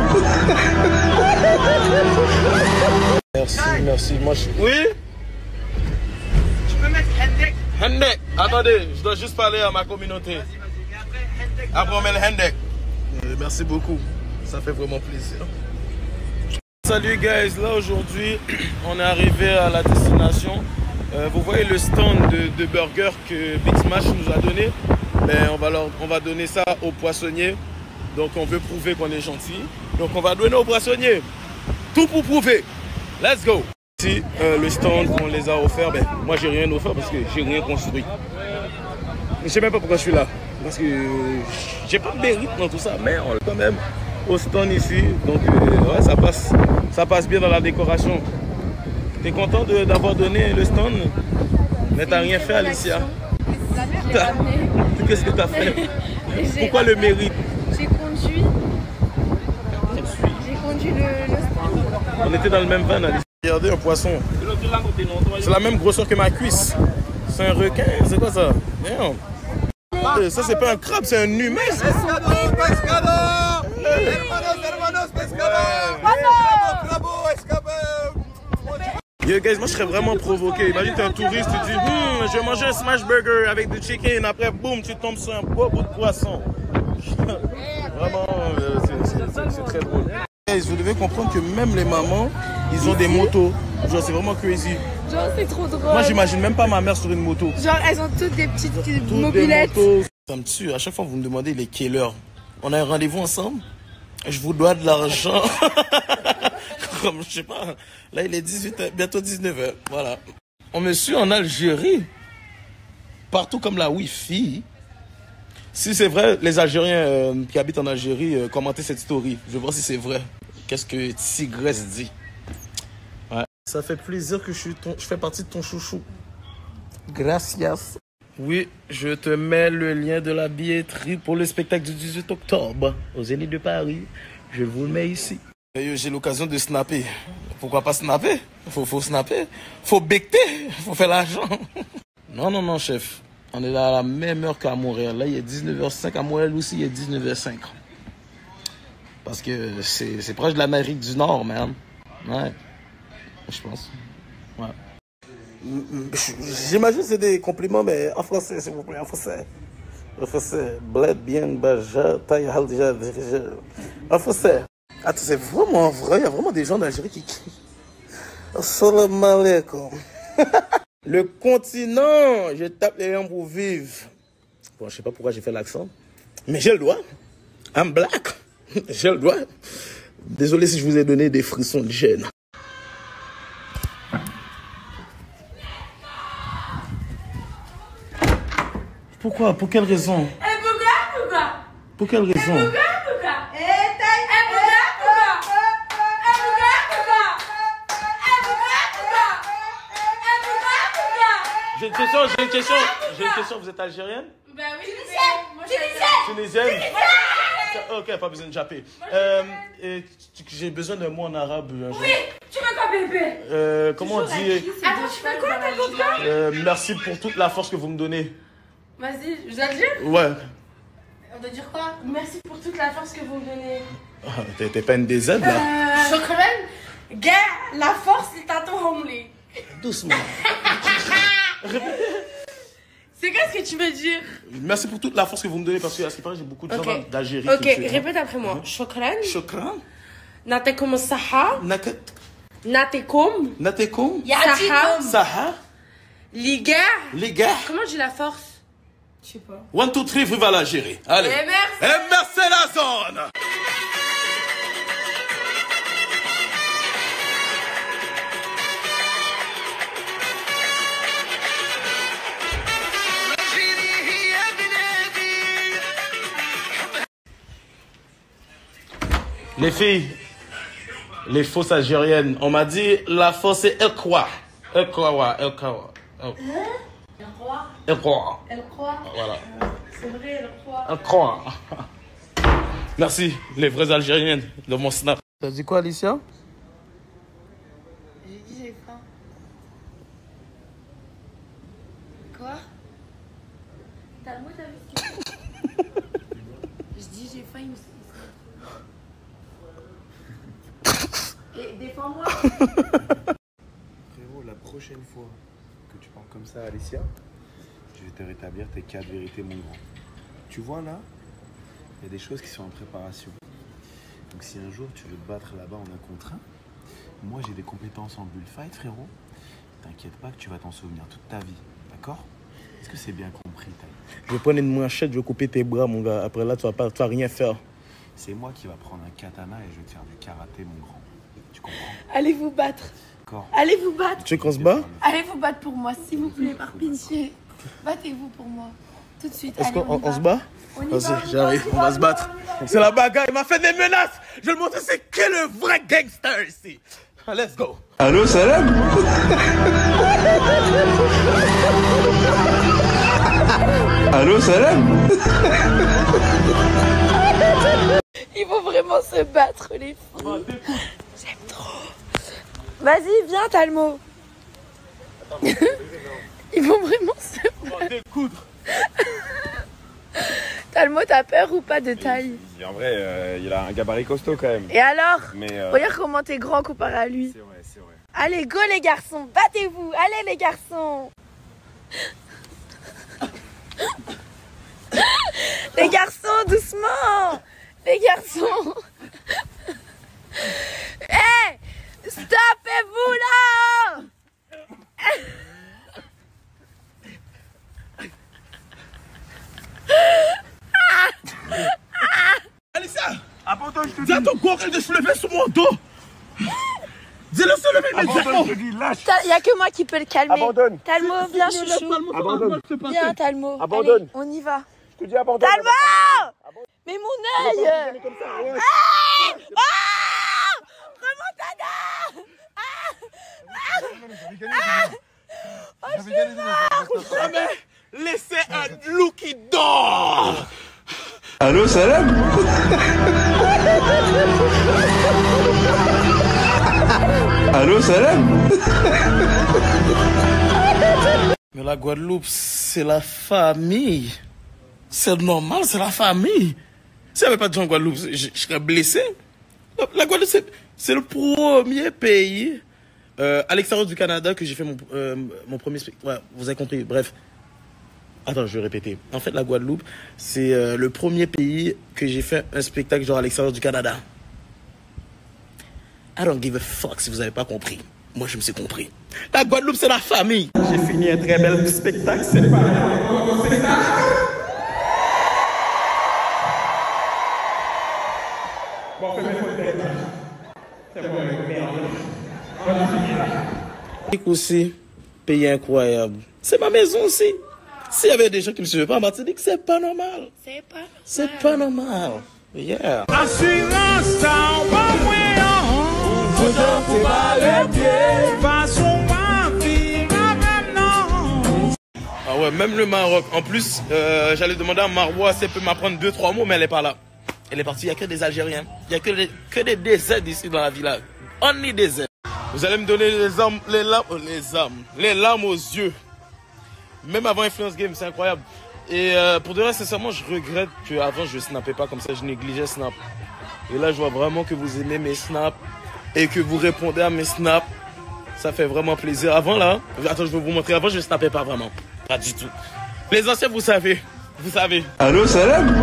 Merci. Moi, oui? Tu peux mettre Hendek. Hendek. Attendez, je dois juste parler à ma communauté. Après, on met le Hendek. Merci beaucoup. Ça fait vraiment plaisir. Salut guys, là aujourd'hui on est arrivé à la destination. Vous voyez le stand de burger que Big Smash nous a donné. Ben, on va donner ça aux poissonniers. Donc on veut prouver qu'on est gentil. Donc on va donner aux poissonniers. Tout pour prouver. Let's go. Ici le stand qu'on les a offert, ben, moi j'ai rien offert parce que j'ai rien construit. Je sais même pas pourquoi je suis là. Parce que j'ai pas de mérite dans tout ça. Mais on est quand même au stand ici. Donc ouais, ça passe bien dans la décoration. T'es content d'avoir donné le stand? Mais t'as rien fait, Alicia. Qu'est-ce que t'as fait? Pourquoi le mérite? J'ai conduit le stand. On était dans le même van, Alicia. Regardez un poisson. C'est la même grosseur que ma cuisse. C'est un requin, c'est quoi ça? Merde. Ça c'est pas un crabe, c'est un humain. Yo guys, moi je serais vraiment provoqué. Imagine t'es un touriste, tu dis je vais manger un smash burger avec du chicken, après boum, tu tombes sur un beau bout de poisson. Vraiment, c'est très drôle. Guys, vous devez comprendre que même les mamans, ils ont des motos. Genre c'est vraiment crazy. Genre c'est trop drôle. Moi j'imagine même pas ma mère sur une moto. Genre elles ont toutes des petites Toutes mobilettes. des motos. Ça me tue, à chaque fois vous me demandez il est quelle heure. On a un rendez-vous ensemble. Je vous dois de l'argent. Comme je sais pas. Là il est 18h, bientôt 19h. Voilà. On me suit en Algérie. partout comme la Wi-Fi. Si c'est vrai, les Algériens qui habitent en Algérie, commentez cette story. Je veux voir si c'est vrai. Qu'est-ce que Tigresse dit? Ouais. Ça fait plaisir que je fais partie de ton chouchou. Gracias. Oui, je te mets le lien de la billetterie pour le spectacle du 18 octobre au Zénith de Paris. Je vous le mets ici. J'ai l'occasion de snapper. Pourquoi pas snapper? Faut snapper. Faut becter. Faut faire l'argent. Non, chef. On est là à la même heure qu'à Montréal. Là, il est 19h05. À Montréal aussi, il est 19h05. Parce que c'est proche de l'Amérique du Nord, man. Ouais. Je pense. Ouais. J'imagine que c'est des compliments, mais en français, s'il vous plaît, en français. En français. Bled bien, baja, taille, déjà. En français. Attends, c'est vraiment vrai. Il y a vraiment des gens d'Algérie qui... Assalamu alaikum. Le continent. Je tape les gens pour vivre. Bon, je sais pas pourquoi j'ai fait l'accent. Mais j'ai le droit. I'm black. J'ai le droit. Désolé si je vous ai donné des frissons de gêne. Pourquoi? Pour quelle raison? Pourquoi? Pour quelle raison? J'ai une question. Vous êtes algérienne? Ben oui, Tunisienne? Ok, pas besoin de japper. J'ai besoin d'un mot en arabe. Oui, tu veux quoi, bébé? Comment on dit? Attends, tu fais quoi, t'as vodka? Merci pour toute la force que vous me donnez. Vas-y, je dois le dire? Ouais. On doit dire quoi? Merci pour toute la force que vous me donnez. T'es pas une DZ là? Chocolat? Gars, la force, c'est à ton homely. Doucement. C'est quoi ce que tu veux dire? Merci pour toute la force que vous me donnez parce que à ce qui paraît, j'ai beaucoup de gens d'Algérie. Ok, répète après moi. Shukran. Shukran. Natekum saha. Natekum. Natekum. Saha. Saha. Les gars. Comment j'ai la force? Je sais pas. 1, 2, 3, vive l'Algérie. Allez. Et merci la zone. Les filles, les fausses algériennes, on m'a dit la fausse c'est El Croix. El Croix. Elle croit. Voilà. C'est vrai, elle croit. El Croix. Merci, les vraies algériennes de mon snap. T'as dit quoi, Alicia? J'ai dit j'ai faim. Quoi? T'as le mot, t'as vu? Je dis j'ai faim, il me... Et défends-moi. Frérot, la prochaine fois que tu parles comme ça à Alicia, je vais te rétablir tes 4 vérités, mon grand. Tu vois là, il y a des choses qui sont en préparation. Donc si un jour tu veux te battre là-bas en 1 contre 1, moi j'ai des compétences en bullfight, frérot. T'inquiète pas que tu vas t'en souvenir toute ta vie, d'accord? Est-ce que c'est bien compris, Taï? Je vais prendre une manchette, je vais couper tes bras, mon gars. Après là, tu vas rien faire. C'est moi qui va prendre un katana et je vais te faire du karaté, mon grand. Tu comprends? Allez vous battre. D'accord. Allez vous battre. Tu veux qu'on se bat? Allez vous battre pour moi, s'il vous plaît, par pitié. Battez-vous pour moi. Tout de suite. Est-ce qu'on se bat? Vas-y, j'arrive, on va se battre. C'est la bagarre, il m'a fait des menaces. Je vais le montrer, c'est qui le vrai gangster ici. Let's go. Allô, salam? Allô, salam? Il faut vraiment se battre, les filles. J'aime trop. Vas-y, viens, Talmo. Ils vont vraiment se battre. Talmo, t'as peur ou pas de taille? En vrai, il a un gabarit costaud quand même. Et alors? Mais regarde comment t'es grand comparé à lui. c'est vrai, c'est vrai. Allez, go les garçons, battez-vous. Allez les garçons. Les garçons, doucement. Les garçons. Hé, stoppez-vous là. Alicia, dis à ton gorille de se lever sur mon dos. Dis-le sur Abandonne, je te dis, lâche. Il n'y a que moi qui peux le calmer. Abandonne. Talmo, viens, chouchou. Abandonne. Viens, Talmo. Abandonne. Allez, on y va. Je te dis abandonne. Talmo! Mais mon œil! Comme ça, ouais. Jamais laissez un loup qui dort. Allô, Salam? Allô, Salam? Mais la Guadeloupe, c'est la famille. C'est normal, c'est la famille. Si il n'y avait pas de gens en Guadeloupe, je serais blessé. La Guadeloupe, c'est le premier pays à l'extérieur du Canada que j'ai fait mon premier spectacle. Ouais, vous avez compris, bref. Attends, je vais répéter. En fait, la Guadeloupe, c'est le premier pays que j'ai fait un spectacle genre à l'extérieur du Canada. I don't give a fuck si vous n'avez pas compris. Moi, je me suis compris. La Guadeloupe, c'est la famille. J'ai fini un très bel spectacle. C'est pas un spectacle. Bon, c'est bon, aussi, pays incroyable. C'est ma maison aussi. S'il y avait des gens qui me suivaient pas en Martinique, c'est pas normal. C'est pas normal. Yeah. Assurance, ça va Ah ouais, même le Maroc. En plus, j'allais demander à Marois si elle peut m'apprendre 2-3 mots, mais elle est pas là. Elle est partie, il n'y a que des Algériens. Il n'y a que des déserts ici dans la villa. Only des. Vous allez me donner les larmes aux yeux. Même avant Influence Game, c'est incroyable. Et pour de vrai, sincèrement, je regrette qu'avant je snappais pas comme ça, je négligeais Snap. Et là, je vois vraiment que vous aimez mes snaps et que vous répondez à mes snaps. Ça fait vraiment plaisir. Avant là, attends, je vais vous montrer. Avant, je snappais pas vraiment. Pas du tout. Les anciens, vous savez. Vous savez. Allô, Salam?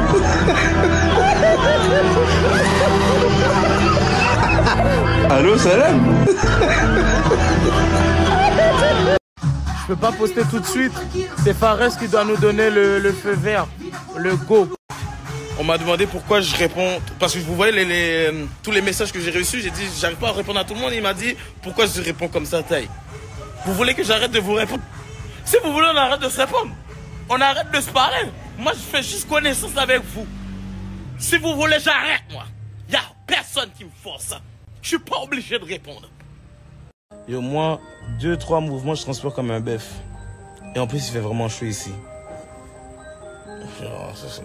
Allô, Salam? Je peux pas poster tout de suite. C'est Fares qui doit nous donner le feu vert, le go. On m'a demandé pourquoi je réponds. Parce que vous voyez tous les messages que j'ai reçus, j'ai dit j'arrive pas à répondre à tout le monde. Il m'a dit pourquoi je réponds comme ça, taille. Vous voulez que j'arrête de vous répondre? Si vous voulez, on arrête de se répondre. On arrête de se parler. Moi, je fais juste connaissance avec vous. Si vous voulez, j'arrête, moi. Y a personne qui me force. Je suis pas obligé de répondre. Yo, moi, 2-3 mouvements, je transpire comme un bœuf. Et en plus, il fait vraiment chaud ici.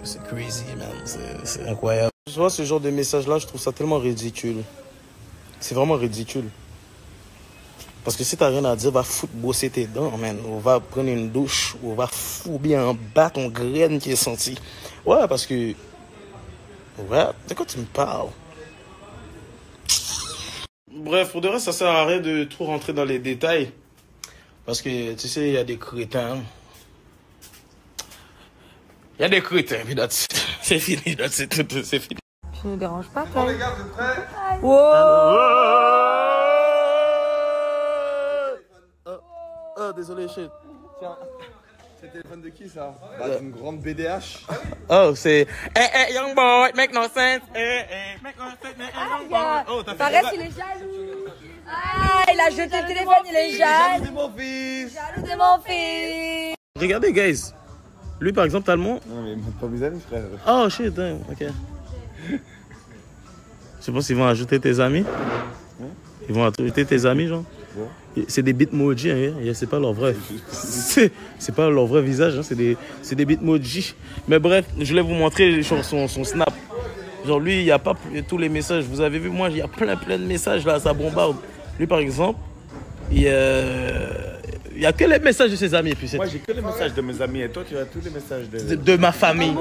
C'est crazy, man. C'est incroyable. Je vois ce genre de message-là, je trouve ça tellement ridicule. C'est vraiment ridicule. Parce que si t'as rien à dire, va foutre bosser tes dents, man. On va prendre une douche, on va foutre bien en bas ton graine qui est senti. Ouais, parce que... Ouais, de quoi tu me parles? Bref, pour de vrai, ça sert à rien de trop rentrer dans les détails. Parce que, tu sais, il y a des crétins. Il y a des crétins, puis c'est fini, c'est fini. Tu ne déranges pas, toi? Bon, les gars, vous êtes prêts? Oh, désolé, shit. Tiens, c'est le téléphone de qui, ça? Bah, d'une grande BDH. Oh, c'est... young boy, make no sense. Make no sense, young boy. Oh, t'as fait Fares, il est jaloux. Ah, il a jeté le téléphone, il est jaloux. C'est mon fils. Jaloux de mon fils. Regardez, guys. Lui, par exemple, Talmon. Non, mais pas mes amis, frère. Oh, shit, damn, ok. Je sais pas s'ils vont ajouter tes amis. Ils vont ajouter tes amis, genre. Ouais. C'est des bitmojis, hein. C'est pas leur vrai. C'est pas leur vrai visage, hein. C'est des bitmojis. Mais bref, je voulais vous montrer son snap. Genre, lui, il n'y a pas tous les messages. Vous avez vu, moi, il y a plein de messages là, ça bombarde. Lui, par exemple, il y a que les messages de ses amis. Puis moi, j'ai que les messages de mes amis. Et toi, tu as tous les messages de ma famille.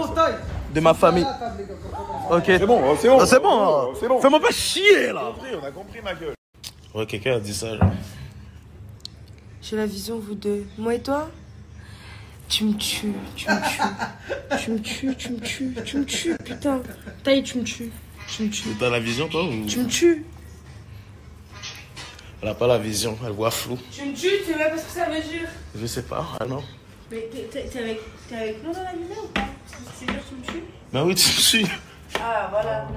De ma famille. Ok. C'est bon, c'est bon. Ah, c'est bon. C'est bon. Fais-moi pas chier, là. On a compris, ma gueule. Ouais, quelqu'un a dit ça, genre. J'ai la vision, vous deux. Moi et toi, tu me tues, tu me tues. Tu me tues, tu me tues, tu me tues, putain. Taille, tu me tues. Tu me tues. T'as la vision, toi, ou... Tu me tues. Elle a pas la vision, elle voit flou. Tu me tues, tu sais même pas ce que ça veut dire. Je sais pas, ah non. Mais t'es avec moi dans la vidéo ou pas? C'est dire tu me tues? Bah oui, tu me suis. Ah, voilà.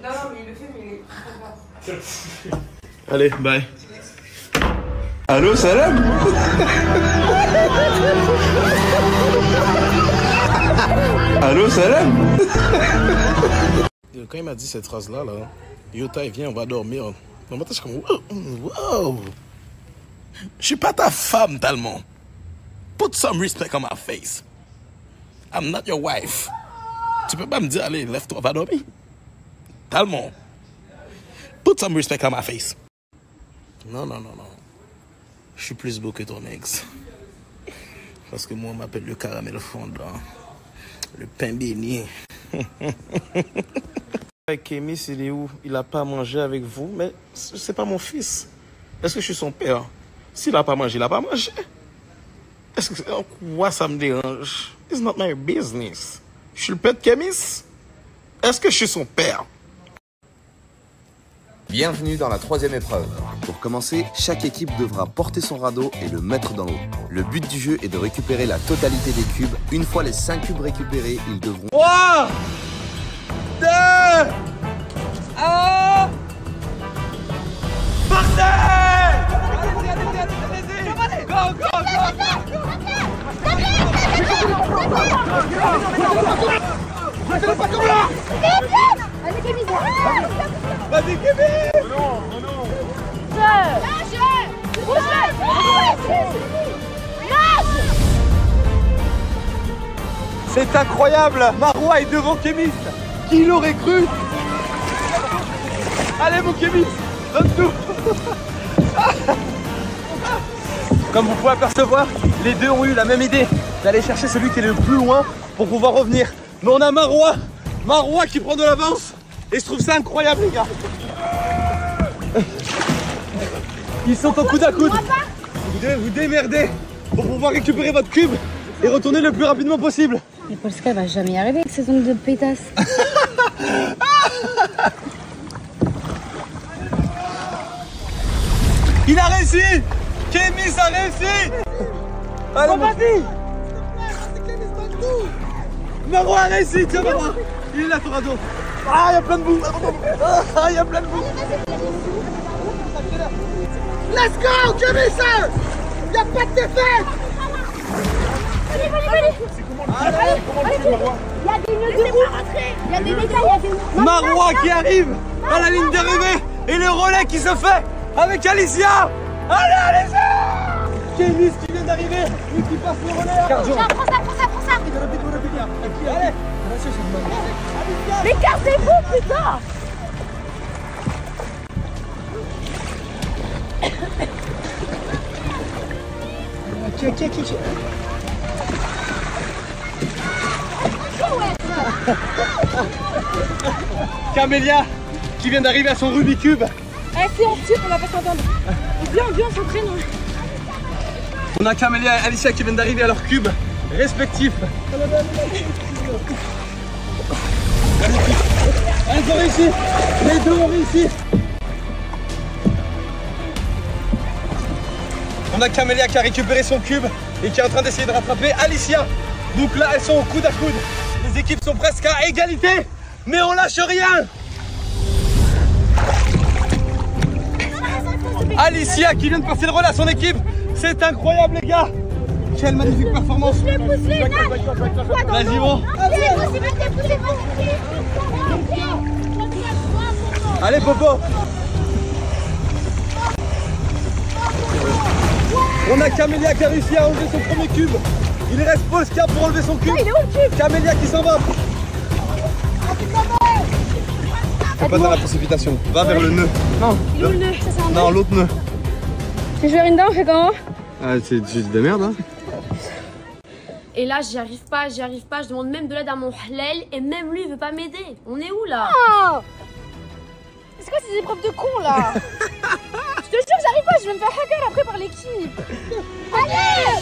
Non, mais il le fait, mais il est... Allez, bye. Allô, salam. Allô, salam. Quand il m'a dit cette phrase-là, Yota, viens, on va dormir. Dans ma tête, je suis comme, wow. Je suis pas ta femme tellement. Put some respect on my face. I'm not your wife. Tu peux pas me dire, allez, lève-toi, va dormir. Tellement. Put some respect on my face. Non. Je suis plus beau que ton ex. Parce que moi, on m'appelle le caramel fondant. Le pain béni. Kémis, il est où? Il n'a pas mangé avec vous, mais c'est pas mon fils. Est-ce que je suis son père? S'il n'a pas mangé, il n'a pas mangé. Est-ce que quoi ça me dérange? It's not my business. Je suis le père de Kémis. Est-ce que je suis son père? Bienvenue dans la 3e épreuve. Pour commencer, chaque équipe devra porter son radeau et le mettre dans l'eau. Le but du jeu est de récupérer la totalité des cubes. Une fois les 5 cubes récupérés, ils devront... 3, 2, 1, partez! Go, go, go! Allez, Kémis! Vas-y, Kémis! Non! C'est incroyable! Maroua est devant Kémis! Qui l'aurait cru? Allez, mon Kémis! Donne tout! Comme vous pouvez apercevoir, les deux ont eu la même idée d'aller chercher celui qui est le plus loin pour pouvoir revenir. Mais on a Maroua qui prend de l'avance et je trouve ça incroyable, les gars. Ils sont au coude à coude. Vous devez vous démerder pour pouvoir récupérer votre cube et retourner le plus rapidement possible. Mais Polska va jamais y arriver avec ses ongles de pétasse. Il a réussi! Kémis a réussi! Allez, vas-y! Maroua a réussi! Tiens, Maroua! Il est là, ton radeau! Ah, il y a plein de boue! Ah, il y a plein de boue! Let's go, Kémis! Il n'y a pas de défaite! Allez, il y a des nœuds de roue! Il y a des médailles, Maroua qui arrive à la ligne d'arrivée et le relais qui se fait avec Alicia! Allez, Alicia! Kémis qui vient d'arriver et qui passe le relais! Prends ça! Allez! Mais cassez-vous, putain! Ok. Camélia qui vient d'arriver à son Rubik's Cube. Eh, si on tire, on va pas s'entendre. Viens, on s'entraîne. On a Camélia et Alicia qui viennent d'arriver à leur cube respectifs. Elles ont réussi. Les deux ont réussi. On a Camélia qui a récupéré son cube et qui est en train d'essayer de rattraper Alicia. Donc là, elles sont au coude à coude. Les équipes sont presque à égalité, mais on lâche rien. Alicia qui vient de passer le relais à son équipe. C'est incroyable, les gars. Quelle magnifique performance. Vas-y, bon. Allez, Popo. On a Camélia qui a réussi à enlever son premier cube. Il reste Polska pour enlever son cube. Il est où le cube? Camélia qui s'en va. Fais pas dans la précipitation. Va vers le nœud. Non. Il est où le nœud? Ça, c'est un nœud. Non, l'autre nœud. Si je vais une dent, on fait comment? Ah, c'est de merde, hein. Et là, j'y arrive pas. Je demande même de l'aide à mon halal et même lui, il veut pas m'aider. On est où là? Oh, c'est quoi ces épreuves de con là? Je te jure, j'arrive pas, je vais me faire hacker après par l'équipe. Allez!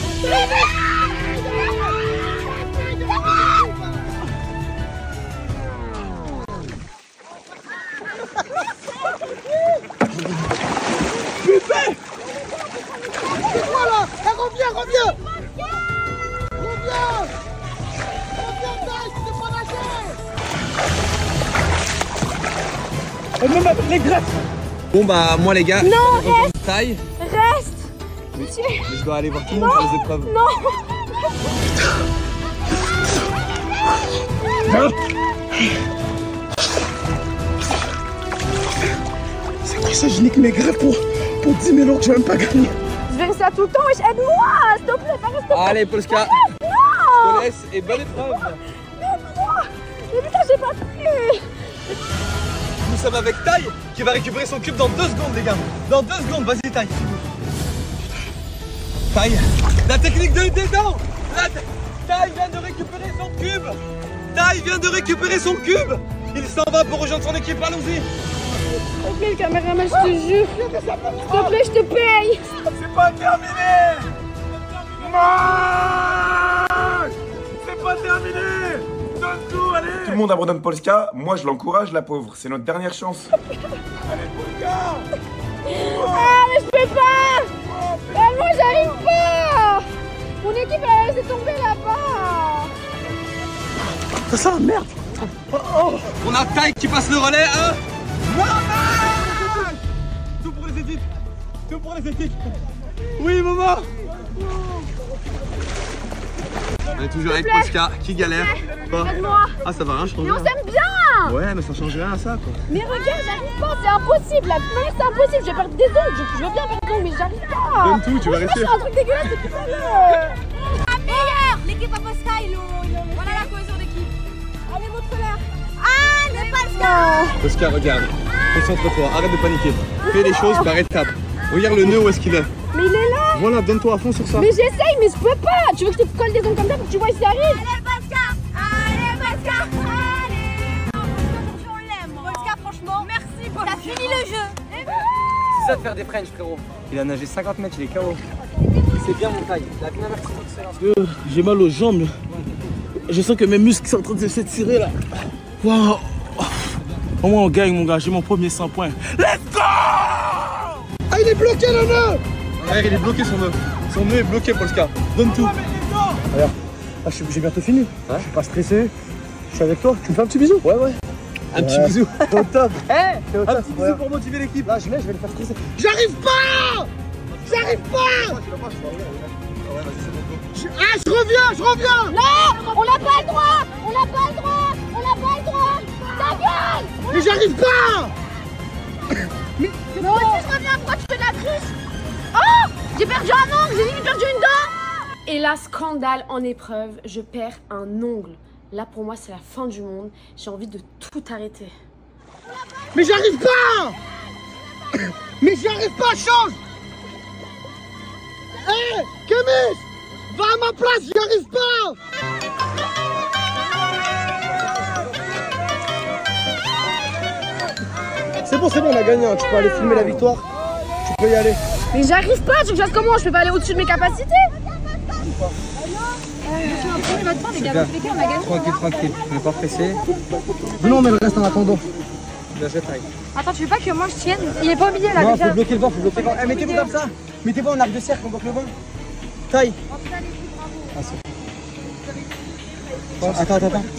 Putain! C'est quoi là? Reviens! Bon bah moi les gars, non, reste. taille. Reste. Mais je dois aller voir tout le monde pour les épreuves. C'est quoi ça? Je nique mes greffes pour 10 000 euros que je vais même pas gagner. Je vais ça tout le temps, wesh, aide-moi, s'il te plaît, reste pas. Allez, Polska, non. je te laisse et bonne épreuve. Aide-moi. Mais putain, j'ai pas pu. Nous sommes avec Tai qui va récupérer son cube dans 2 secondes, les gars. Dans 2 secondes, vas-y, Tai. Tai, la technique de dedans. Tai vient de récupérer son cube. Tai vient de récupérer son cube. Il s'en va pour rejoindre son équipe, allons-y. S'il te plaît, le caméraman, je te jure. S'il te plaît, je te paye. C'est pas terminé. C'est pas terminé. Donne tout, allez. Tout le monde abandonne Polska, moi je l'encourage, la pauvre. C'est notre dernière chance. Allez, Polska. Ah, mais je peux pas. Ah, moi, j'arrive pas. Mon équipe, elle a laissé tomber là-bas. Ça sent la merde. On a Tai qui passe le relais, hein. Tout pour les équipes. Tout pour les équipes. Oui, maman. On est toujours avec Polska qui galère. Aide-moi. Ah, ça va rien, je pense. Mais on s'aime bien. Ouais, mais ça change rien à ça, quoi. Mais regarde, j'arrive pas, c'est impossible. La manière, c'est impossible. Je vais perdre des ongles. Je veux bien perdre des ongles, mais j'arrive pas. Donne tout, tu vas réussir. réussir. Un truc dégueulasse depuis tout à l'heure. La meilleure. L'équipe à Polska, voilà la cohésion d'équipe. Allez, montre-leur. Allez, Polska. Polska, regarde. Concentre-toi, arrête de paniquer. Fais les choses par étapes. Regarde le nœud, où est-ce qu'il est. Mais il est là. Voilà, donne-toi à fond sur ça. Mais j'essaye, mais je peux pas. Tu veux que je te colle des ongles comme ça pour que tu vois si ça arrive? Allez, Polska. Allez, Polska. Allez. On l'aime. Polska, franchement, merci. T'as fini le jeu. C'est ça de faire des French, frérot. Il a nagé 50 mètres, il est KO. C'est bien mon taille. Il a bien averti. J'ai mal aux jambes. Je sens que mes muscles sont en train de s'étirer là. Waouh. Au moins on gagne mon gars, j'ai mon premier 100 points. Let's go! Ah, il est bloqué le nœud! Regarde, il est bloqué son nœud. Son nœud est bloqué, Polska. Donne tout. Regarde, j'ai bientôt fini. Je suis pas stressé. Je suis avec toi. Tu me fais un petit bisou? Ouais. Un petit bisou. T'es au top. Un petit bisou pour motiver l'équipe. Là, je vais le faire stresser. J'arrive pas! J'arrive pas! Ah, je reviens! Non, on n'a pas le droit. On n'a pas le droit. Ta gueule. Mais j'arrive pas! Mais moi aussi je reviens, pourquoi tu fais de la triche? Oh, j'ai perdu un ongle, j'ai limite perdu une dent. Et là, scandale en épreuve, je perds un ongle. Là pour moi c'est la fin du monde, j'ai envie de tout arrêter. Mais j'arrive pas! Mais j'arrive pas, change! Hé, Kémis! Va à ma place, j'y arrive pas! C'est bon, on a gagné, hein. Tu peux aller filmer la victoire. Tu peux y aller. Mais j'arrive pas, tu veux que je fasse comment? Je peux pas aller au-dessus de mes capacités? Tranquille, on n'est pas pressé. Non, mais le reste en attendant. Attends, tu veux pas que moi je tienne? Il est pas au milieu là Non, déjà. faut bloquer le vent, Eh, mettez-vous comme ça. Mettez-vous en arc de cercle, on bloque le vent. Taille. Attends.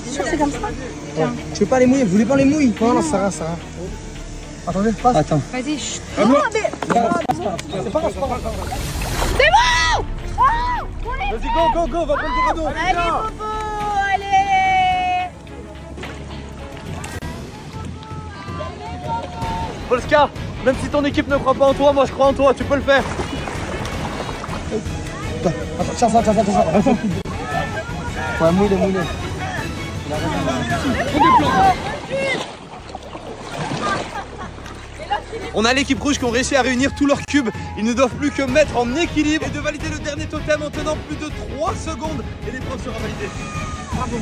C'est sûr que c'est comme ça? Tiens. Tu veux pas les mouiller? Vous voulez pas les mouiller? Non, ça va. Attendez, passe. Attends. Vas-y, Ah, non. C'est bon! Oh, Vas-y, go, va prendre ton radeau. allez, Bobo, allez! Polska, même si ton équipe ne croit pas en toi, moi je crois en toi, tu peux le faire. Tiens ça. Ouais, mouille-le. On a l'équipe rouge qui ont réussi à réunir tous leurs cubes. Ils ne doivent plus que mettre en équilibre et de valider le dernier totem en tenant plus de 3 secondes. Et l'épreuve sera validée. Bravo.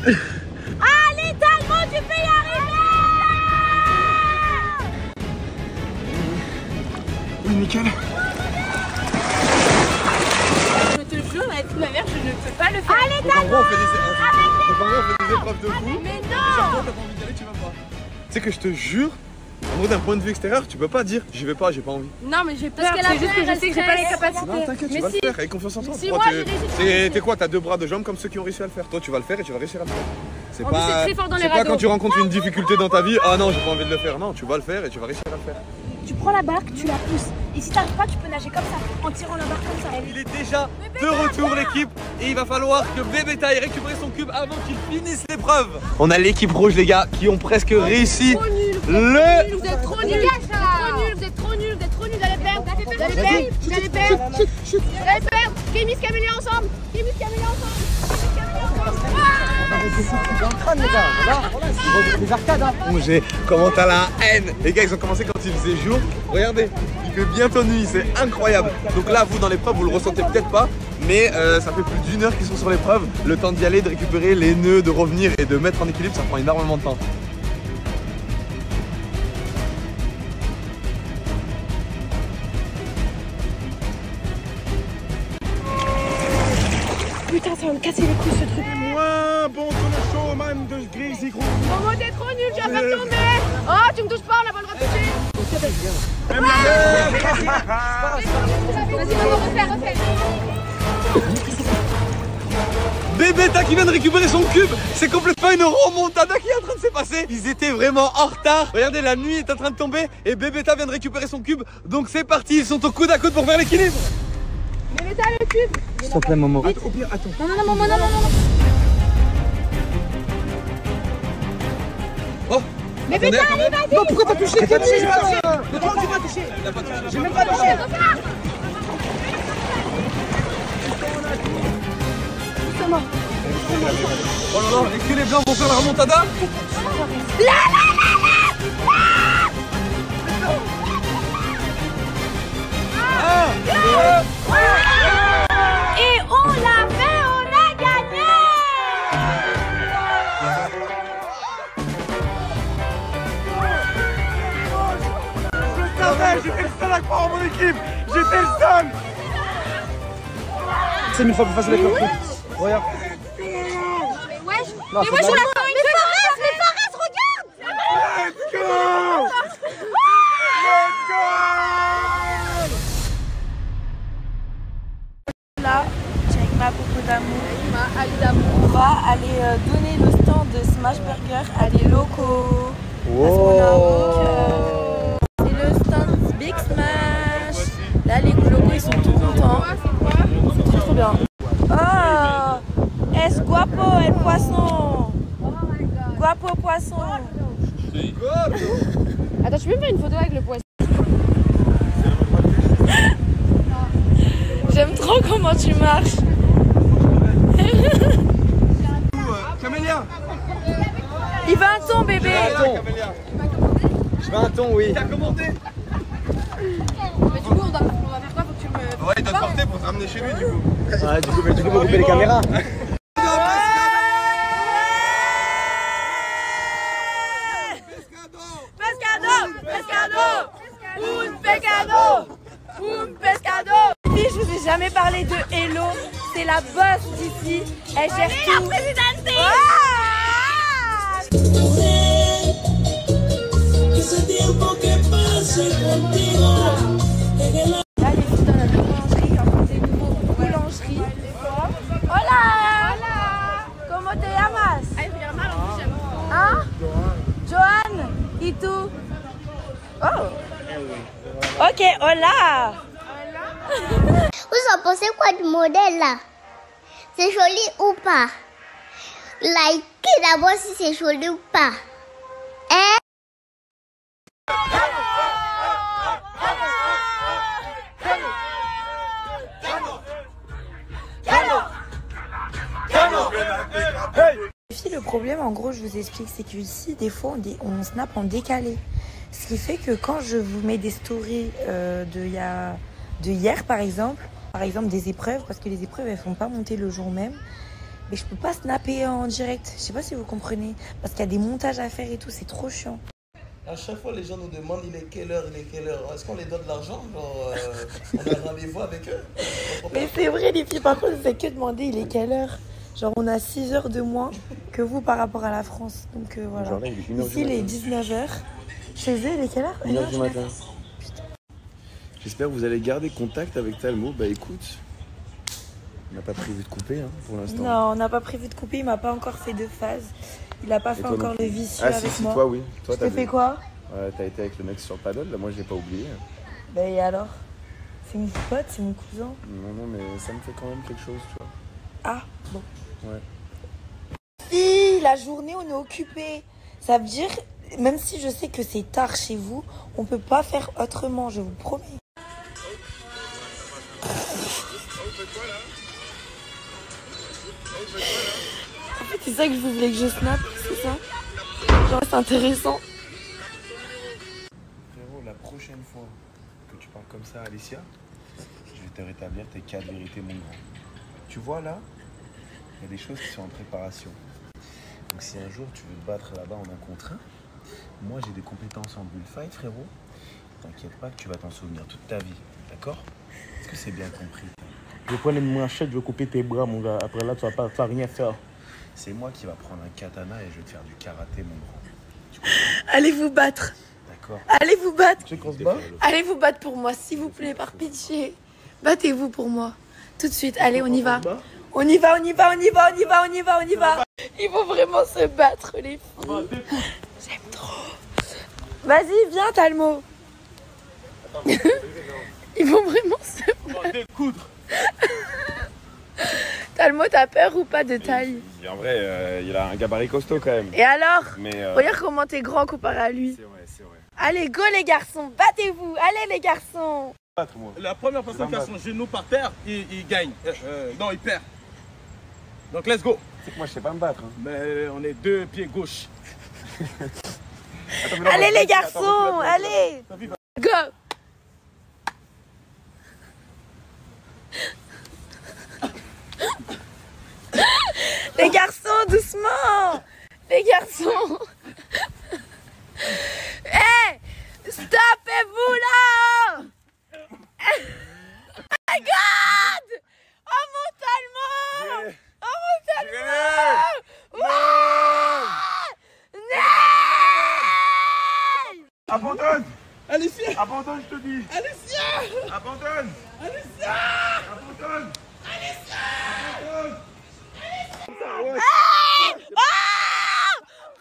Allez, Talmo, tu peux y arriver! Oui, nickel. Je te le jure, avec toute ma mère, je ne peux pas le faire. Allez, Donc en gros, on fait des épreuves de fou. Mais Et chaque fois, t'as pas envie d'y aller, tu vas pas. Tu sais que je te jure, en gros, d'un point de vue extérieur, tu peux pas dire j'y vais pas, j'ai pas envie. non, mais j'ai peur, c'est juste que je sais que j'ai pas les capacités. Non, t'inquiète, tu vas le faire, avec confiance en toi. Si Pourquoi moi, j'ai réussi. T'es quoi? T'as 2 bras de jambes comme ceux qui ont réussi à le faire. Toi, tu vas le faire et tu vas réussir à le faire. C'est En plus, c'est très fort dans les pas radeaux. quand tu rencontres une difficulté dans ta vie, ah non, j'ai pas envie de le faire. Non, tu vas le faire et tu vas réussir à le faire. Tu prends la barque, tu la pousses. Et si t'arrives pas, tu peux nager comme ça, en tirant la barque comme ça. Il est déjà de retour l'équipe et il va falloir que Bébéta ait récupéré son cube avant qu'il finisse l'épreuve. On a l'équipe rouge les gars qui ont presque réussi Vous êtes trop nuls, vous êtes trop nuls, vous êtes trop nuls, vous êtes trop nuls, vous allez perdre, vous allez perdre, vous allez perdre, vous allez perdre. Kémis, Camélia ensemble, Kémis, Camélia ensemble. Les arcades, hein. Comment t'as la haine. Les gars ils ont commencé quand il faisait jour. Regardez, il fait bientôt nuit, c'est incroyable. Donc là vous dans l'épreuve vous le ressentez peut-être pas, mais ça fait plus d'1 heure qu'ils sont sur l'épreuve. Le temps d'y aller, de récupérer les nœuds, de revenir et de mettre en équilibre, ça prend énormément de temps. Putain, ça va me casser les couilles ce truc. Moins bon que le showman de Greasy Crew. Momo, t'es trop nul, tu vas faire tomber. Oh, tu me touches pas, on n'a pas le droit de toucher. Vas-y, Momo, refais. Bébéta qui vient de récupérer son cube. C'est complètement une remontada qui est en train de se passer. Ils étaient vraiment en retard. Regardez, la nuit est en train de tomber et Bébéta vient de récupérer son cube. Donc c'est parti, ils sont au coude à coude pour faire l'équilibre. Bébéta, le cube. S'il te plaît, Momo. Au pire, attends. Non, Momo, non. Oh, Bébéta, allez, vas-y. Non, pourquoi t'as touché? J'ai pas touché. Mais comment tu m'as touché? J'ai même pas touché. Oh là là, est-ce que les blancs vont faire la remontada? Et on l'a fait, on a gagné. J'étais le seul à croire en mon équipe. J'étais le seul. C'est 1000 fois plus facile avec leur truc. Regarde. Mais moi je l'attends une seconde. Mais Fares, regarde. Let's go. Là, avec ma popo d'amour, on va aller donner le stand de Smash Burger à des locaux. C'est le stand Big Smash. Là, les locaux ils sont tout contents. C'est trop bien. Oh, es guapo el poisson. Guapo poisson. Attends, tu peux me faire une photo avec le poisson? J'aime trop comment tu marches. Camélia. Il veut un thon, bébé. Je veux un thon, oui. T'as commandé? Mais du coup, on va faire quoi? Faut que tu me... Ouais, il doit te porter pour te ramener chez lui du coup. Ouais, du coup, faut couper les caméras. Un pescado. Je vous ai jamais parlé de Hello. C'est la boss d'ici. Elle gère tout. La présidente. Là, les filles dans notre boulangerie, en fait, des nouveaux boulangeries. Hola. Comment te llamas? Hein? Johan? Et tout? Oh. Ok, hola. Vous en pensez quoi du modèle là? C'est joli ou pas? Likez d'abord si c'est joli ou pas. Hein? Le problème, en gros, je vous explique, c'est que ici, des fois, on snap en décalé. Ce qui fait que quand je vous mets des stories de hier, par exemple, des épreuves, parce que les épreuves, elles ne font pas monter le jour même, mais je peux pas snapper en direct. Je sais pas si vous comprenez, parce qu'il y a des montages à faire et tout, c'est trop chiant. À chaque fois, les gens nous demandent il est quelle heure. Est-ce qu'on les donne de l'argent? On a un rendez-vous avec eux? Mais c'est vrai, les filles, par contre, c'est que demander il est quelle heure. Genre, on a 6 heures de moins que vous par rapport à la France. Donc voilà. Genre là, il est 1h ici, il est 19h. Chez eux, il est quelle heure? 1h du matin. J'espère que vous allez garder contact avec Talmo. Bah écoute, On n'a pas prévu de couper hein, pour l'instant. Non, on n'a pas prévu de couper, il m'a pas encore fait de phase. Il a pas fait encore le vicieux avec si, moi. toi oui. Toi, t'as fait quoi? T'as été avec le mec sur le paddle, là moi je l'ai pas oublié. Bah et alors? C'est mon pote, c'est mon cousin. Non, mais ça me fait quand même quelque chose, tu vois. Ah, bon. Ouais. Si, la journée on est occupé. Ça veut dire, même si je sais que c'est tard chez vous, on peut pas faire autrement, je vous promets. En fait, c'est ça que vous voulez que je snap, c'est ça? Genre, c'est intéressant. Frérot, la prochaine fois que tu parles comme ça à Alicia, je vais te rétablir tes 4 vérités, mon grand. Tu vois là, il y a des choses qui sont en préparation. Donc si un jour tu veux te battre là-bas en 1 contre 1, moi j'ai des compétences en bullfight, frérot. T'inquiète pas que tu vas t'en souvenir toute ta vie, d'accord? Est-ce que c'est bien compris? Je vais prendre une machette, je vais couper tes bras, mon gars. Après là, tu vas rien faire. C'est moi qui va prendre un katana et je vais te faire du karaté, mon grand. Allez vous battre. D'accord. Allez vous battre. Tu sais qu'on se bat? Allez vous battre pour moi, s'il vous plaît, par pitié. Battez-vous pour moi. Tout de suite, allez, on y va. On y va, on y va, on y va, on y va, on y va, on y va. Ils vont vraiment se battre, les filles. J'aime trop. Vas-y, viens, Talmo. Ils vont vraiment se battre. Découdre. Talmo, t'as peur ou pas de taille? En vrai, il a un gabarit costaud quand même. Et alors? Mais regarde comment t'es grand comparé à lui. C'est vrai, c'est vrai. Allez, go les garçons, battez-vous. Allez les garçons. La première personne qui a son genou par terre, il gagne. Non, il perd. Donc, let's go. C'est que moi, je sais pas me battre. Hein. Mais on est 2 pieds gauche. Attends, allez les garçons, allez. Go. Les garçons, doucement. Les garçons. Hé, stoppez-vous là. Oh my god. Oh mon Talmo. Oh mon Talmo. Abandonne. Alicia. Abandonne, je te dis. Alicia. Abandonne. Alicia. Abandonne. Alicia. Abandonne. Ah! Oh!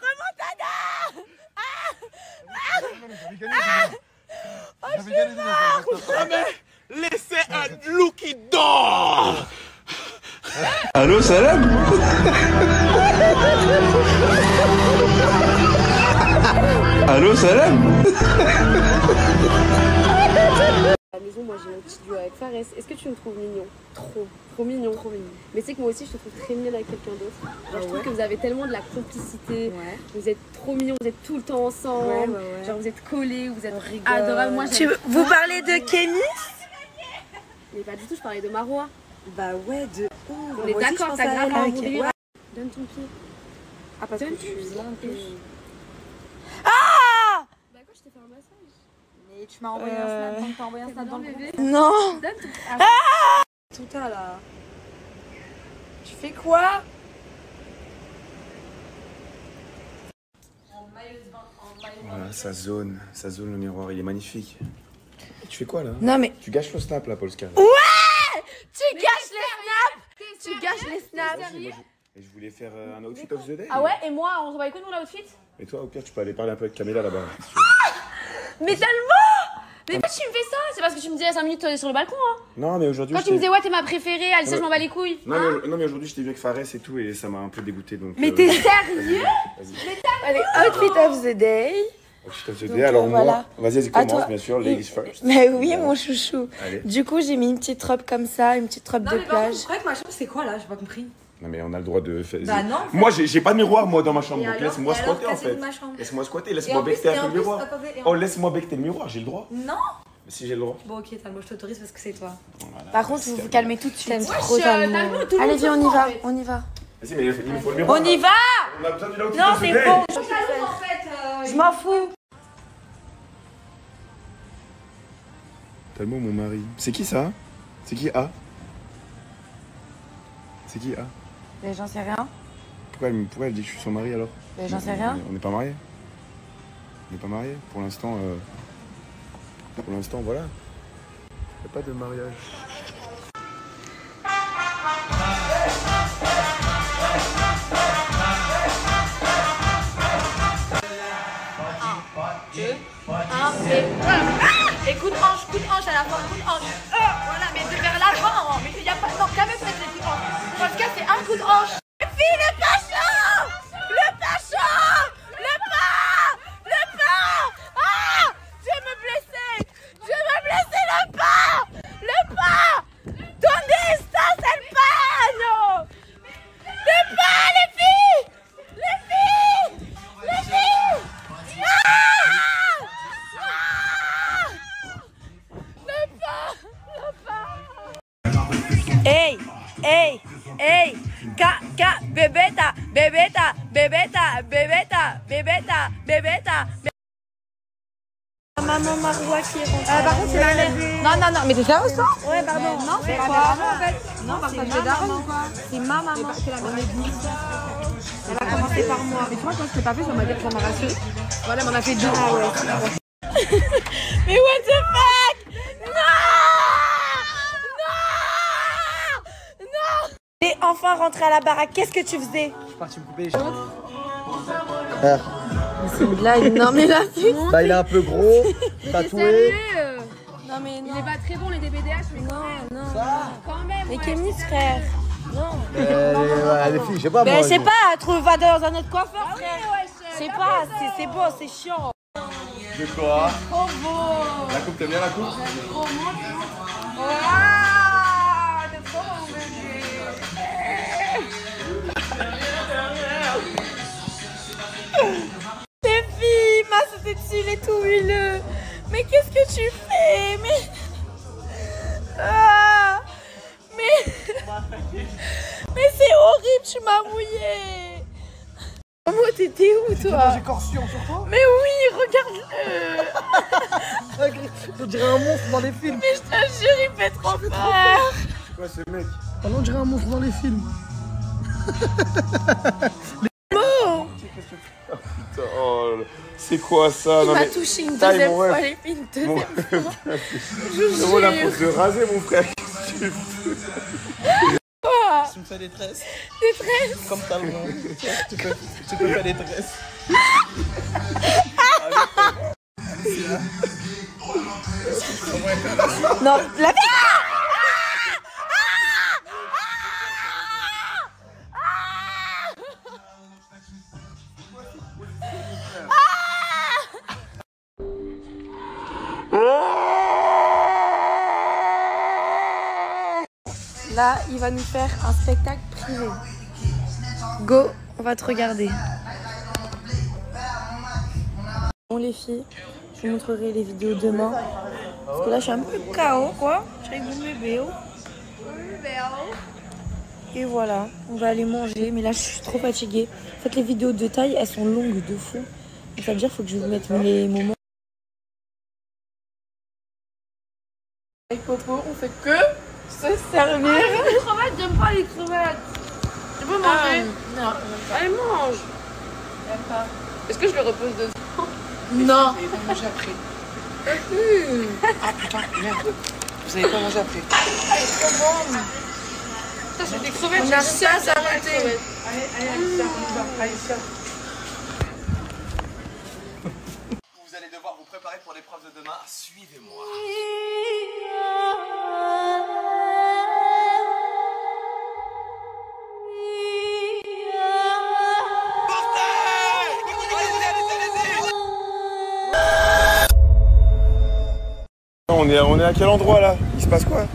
Remontada! Ah mais laissez un loup qui dort. Allô, salam. Allô, salam. À la maison, moi j'ai mon petit duo avec Fares. Est-ce que tu me trouves mignon? Trop mignon. Mais tu sais que moi aussi je te trouve très mignonne avec quelqu'un d'autre. Genre je trouve que vous avez tellement de la complicité. Ouais. Vous êtes trop mignons, vous êtes tout le temps ensemble. Ouais. Genre vous êtes collés, vous êtes adorables. Moi, vous parlez de Kémy? Mais pas du tout, je parlais de Marois. Bah ouais, de ouf. On est d'accord, t'as grave un bon délire. Donne ton pied. Ah parce que je suis là en plus. Ah! Bah quoi, je t'ai fait un massage. Mais tu m'as envoyé un snap, donc t'as envoyé un snap dans le bébé. Non. Donne ton pied. Ah! Tout à là. Tu fais quoi? Voilà, ça zone le miroir, il est magnifique. Et tu fais quoi là? Non mais... Tu gâches le snap là, Polska. Ouais! Tu gâches les snaps! Tu gâches les snaps! Et je voulais faire un outfit of the day. Ah ouais, et moi, on se voit écouter mon outfit? Et toi, au pire, tu peux aller parler un peu avec Camilla là-bas. Mais tellement! Mais pourquoi tu me fais ça? C'est parce que tu me disais 5 minutes sur le balcon, hein? Non, mais aujourd'hui. Quand tu me disais, ouais, t'es ma préférée, Alicia, je m'en bats les couilles. Non, mais aujourd'hui, je t'ai vu avec Fares et tout, et ça m'a un peu dégoûté. Donc, mais t'es sérieux? Allez, outfit of the day. Outfit of the day, alors voilà. Moi, vas-y, commence, bien sûr, ladies first. Mais oui, mon chouchou. Allez. Du coup, j'ai mis une petite robe comme ça, une petite robe de plage. Je crois que ma chambre, c'est quoi là? J'ai pas compris. Non, mais on a le droit de faire. Bah non. Moi, j'ai pas de miroir, moi, dans ma chambre. Donc, alors, laisse-moi squatter, en fait. Laisse-moi squatter, laisse-moi becter un peu le miroir. Oh, laisse-moi becter le miroir, j'ai le droit. Non. Mais si j'ai le droit. Bon, ok, Talmo, je t'autorise parce que c'est toi. Voilà, par contre, vous vous calmez tout de suite. T'aimes trop Talmo. Allez, viens, on y va. On y va. Vas-y, mais il nous faut le miroir. On y va. On a besoin du outfit non, of the c'est day. bon. En fait, je m'en fous. Talmo, mon mari. C'est qui ça? C'est qui A? C'est qui A? Mais j'en sais rien. Pourquoi elle dit que je suis son mari alors? Mais j'en sais rien. On n'est pas mariés. On n'est pas mariés. Pour l'instant, voilà. Il n'y a pas de mariage. 2, 1 et voilà. Et coup de hanche à la fois, coup de hanche. Voilà, mais vers l'avant. Mais il n'y a pas. Non, qu'à me mettre les coups de hanche. Dans ce cas, c'est un coup de hanche. Les filles, le pas chaud! Le pas chaud! Le pas! Le pas! Ah! Je vais me blesser! Je vais me blesser le pas! Le pas! Donde estás el paño? Le pas, les filles! Les filles! Les filles! Hey, hey, hey, bebeta, bebeta, bebeta, bebeta, bebeta, bebeta. Maman Marois qui est rentrée. Par contre, c'est la mère. Non, mais t'es sérieuse, toi? Ouais, pardon. Non, c'est pas maman en fait. Non, parce que je vais d'arrêt ou quoi? C'est ma maman. C'est la même église. Elle a commencé par moi. Mais tu vois, quand je t'ai pas fait, ça m'a rassuré. Voilà, elle m'en a fait 2. Ah ouais. Mais what the fuck? Non! Et enfin rentré à la baraque, qu'est-ce que tu faisais? Je suis parti me couper les cheveux. C'est une blague, non mais là, bah il est un peu gros, tatoué. Non mais non. Il est pas très bon les DBDH, mais non. Quand même. Mais Kémis, frère. Non. Les filles, je sais pas. Mais moi, je sais pas, va dans un autre coiffeur, frère. Je sais pas, c'est beau, c'est chiant. De quoi? Trop beau. La coupe, t'aimes bien la coupe? Trop beau. Waouh, t'es trop beau, bébé. Les filles, c'était dessus, il est tout huileux. Mais qu'est-ce que tu fais? Mais c'est horrible, tu m'as mouillé. Momo, t'étais où toi? J'ai corsion sur toi? Mais oui, regarde-le. On dirait un monstre dans les films. Mais je te jure, il fait trop peur. C'est quoi ce mec? On dirait un monstre dans les films. Oh, c'est quoi ça? Il m'a touché une deuxième fois, les filles, une deuxième fois. Je jure. Là pour te raser, mon frère. Qu'est-ce que tu fais? Quoi? Tu me fais des tresses. Des tresses? Comme Talmont. Tu peux faire des tresses. Non, la vie. Là, il va nous faire un spectacle privé. Go, on va te regarder. Bon les filles, je vous montrerai les vidéos demain. Parce que là, je suis un peu KO, quoi. Je suis avec mon bébé. Et voilà, on va aller manger. Mais là, je suis trop fatiguée. En fait, les vidéos de taille, elles sont longues de fou. Donc, ça veut dire qu'il faut que je vous mette les moments. Avec Popo, on fait que se servir. Les crevettes, j'aime pas les crevettes. Tu peux manger? Non. Allez, mange. J'aime pas. Est-ce que je le repose dedans? Non. Vous allez manger après. Ah putain, merde. Vous allez pas manger après. C'est trop bon. Ça, c'est des crevettes. On a ça à s'arrêter. Allez, Alicia, on y va. Alicia. Vous allez devoir vous préparer pour l'épreuve de demain. Suivez-moi. On est à quel endroit là? Il se passe quoi?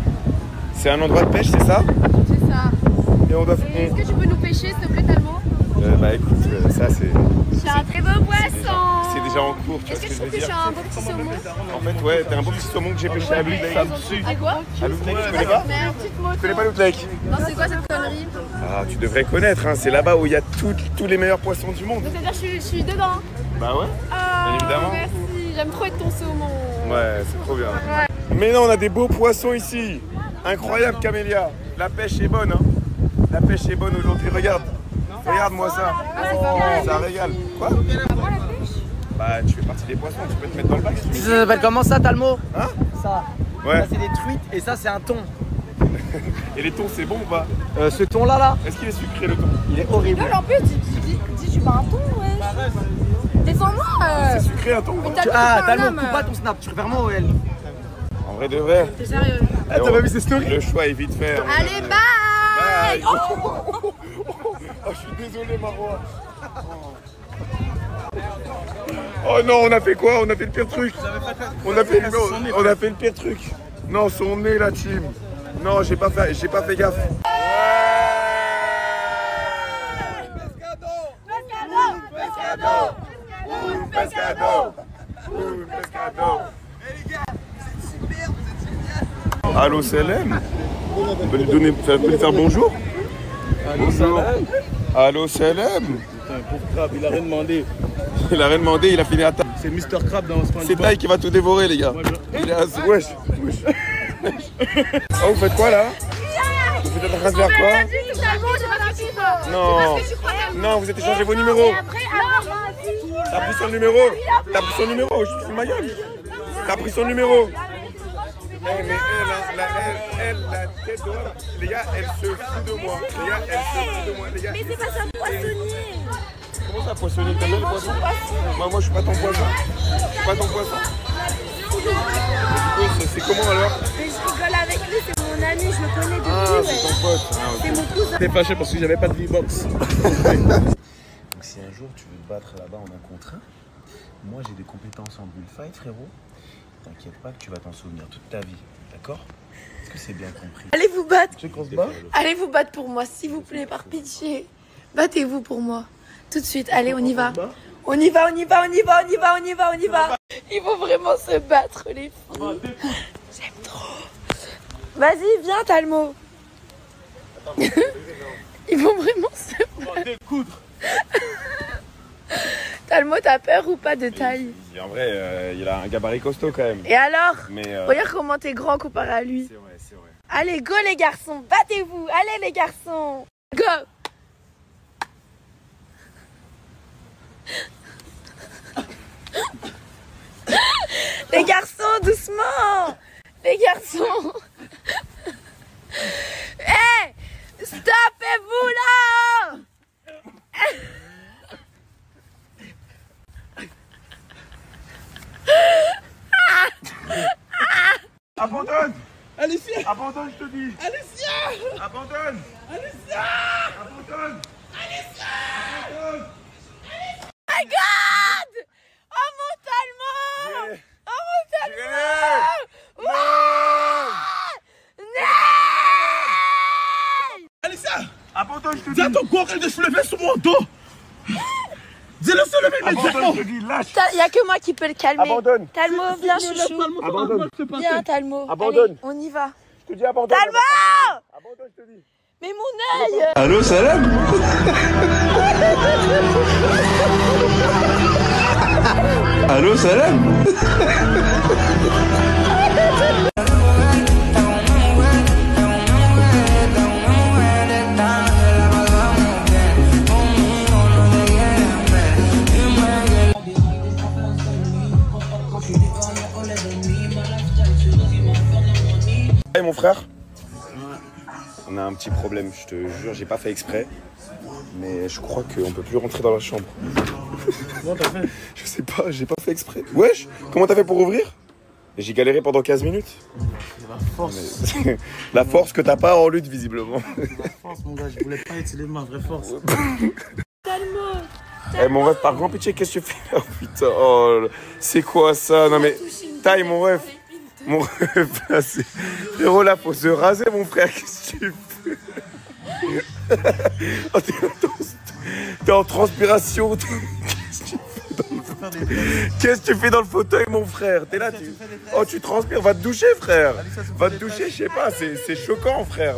C'est un endroit de pêche, c'est ça? C'est ça. Et on doit... Est-ce que tu peux nous pêcher, s'il te plaît, Talmont? Bah écoute, ça c'est... C'est un très beau poisson. C'est déjà en cours, tu vois ce que je veux Est-ce que je dire? suis un beau petit saumon? En fait, ouais, t'es un beau petit saumon que j'ai pêché à Blue Lake. À quoi? À Blue Lake, tu connais pas? Mais un petit mot. Tu connais pas Blue Lake? Non, c'est quoi cette connerie? Ah, tu devrais connaître, hein. C'est là-bas où il y a tous les meilleurs poissons du monde. Donc, c'est-à-dire que je suis dedans? Bah ouais, Ah, bien évidemment. merci. J'aime trop être ton saumon. Ouais, c'est trop bien. Ouais. Mais non, on a des beaux poissons ici. Incroyable, Camélia. La pêche est bonne, hein. La pêche est bonne aujourd'hui, regarde. Regarde-moi ça. Oh, ça régale. Quoi? Bah, tu fais partie des poissons, tu peux te mettre dans le bac. Ça s'appelle comment ça, Talmo? Hein? Ça. Ouais. Ça, c'est des truites et ça, c'est un thon. Et les thons, c'est bon ou pas? Ce thon-là, là, est-ce qu'il est sucré, le thon? il est horrible. En plus, dis tu parles un ton, ouais. Défends-moi. C'est sucré, attends. Ah, Talmo, coupe pas ton snap, tu préfères moi ou elle? En vrai de vrai. T'es sérieux? Ah, t'as pas vu ces stories? Le choix est vite fait. Allez, bye. Oh, je suis désolé, Marois. Oh non, on a fait quoi? On a fait le pire truc. On a fait le pire truc. Non, son nez, la team. Non, j'ai pas fait gaffe. Allô, Selem. On peut lui faire bonjour. Bonjour. Allô, Selem. Putain, pauvre crabe, il a rien demandé. Il a rien demandé, il a fini à table. C'est Mr. Crab dans SpongeBob. C'est Taille qui va tout dévorer, les gars. Il est à... Wesh. Oh, vous faites quoi là? Vous êtes en train de faire quoi? Non. Non, vous êtes échangé vos numéros. T'as pris son numéro? T'as pris son numéro? Je suis ma gueule. T'as pris son numéro? Mais elle, la tête d'or, les gars, elle se fout de moi. Les gars, elle se fout de moi, les gars. Mais c'est pas ça, poissonnier. Comment ça, poissonnier? T'aimes bien les poissons? Moi, je suis pas ton poisson. Je suis pas ton poisson. C'est comment alors? Mais je rigole avec lui, c'est mon ami, je le connais depuis. Ah, c'est ton pote. C'est mon cousin. T'es fâché parce que j'avais pas de V-Box. Donc si un jour tu veux te battre là-bas en 1 contre 1, moi j'ai des compétences en bullfight, frérot. T'inquiète pas que tu vas t'en souvenir toute ta vie, d'accord? Est-ce que c'est bien compris? Allez vous battre. Tu sais qu'on se bat? Allez vous battre pour moi, s'il vous plaît, par pitié. Battez-vous pour moi. Tout de suite, allez, on y va. On y va, on y va, on y va, on y va, on y va, on y va. Il faut vraiment se battre, les filles. J'aime trop. Vas-y, viens, Talmo. Ils vont vraiment se battre. Découdre. Talmo, t'as peur ou pas de taille? En vrai, il a un gabarit costaud quand même. Et alors? Mais regarde comment t'es grand comparé à lui. C'est vrai, c'est vrai. Allez, go les garçons, battez-vous. Allez les garçons. Go. Les garçons, doucement. Les garçons. Hé, stoppez-vous là. Abandonne! Alicia! Abandonne, je te dis! Alicia! Abandonne! Alicia! Abandonne! Alicia! Abandonne! My God! Oh mon Talmo! Yeah. Oh mon Talmo! Yeah. Ouah! Non! Alicia! Abandonne, je te dis! Dis à ton gorille de se lever sur mon dos! Dis-le se lever immédiatement! Abandonne, je te dis, lâche! Il n'y a que moi qui peux le calmer. Abandonne! Talmo, viens chouchou. Abandonne! Viens Talmo. Abandonne. Allez, on y va. Je te dis abandonne! Talmo! Abandonne, je te dis! Mais mon œil! Allô, Salam? Allô, Salam? Hey mon frère, on a un petit problème, je te jure, j'ai pas fait exprès, mais je crois qu'on peut plus rentrer dans la chambre. Comment t'as fait? Je sais pas, j'ai pas fait exprès. Wesh, comment t'as fait pour ouvrir? J'ai galéré pendant 15 minutes. C'est la force. Mais... la force que t'as pas en lutte visiblement. La force mon gars, je voulais pas utiliser ma vraie force. Talmo! Eh mon ref, par grand pitié, qu'est-ce que tu fais là? Oh, putain, oh, c'est quoi ça? Non mais, taille mon ref. Mon ref, là, c'est... Frérot, là, faut se raser, mon frère. Qu'est-ce que tu fais? Oh, t'es en transpiration. Qu'est-ce que tu fais dans le fauteuil, mon frère? T'es là, tu... Oh, tu transpires. Va te doucher, frère. Va te doucher, je sais pas. C'est choquant, frère.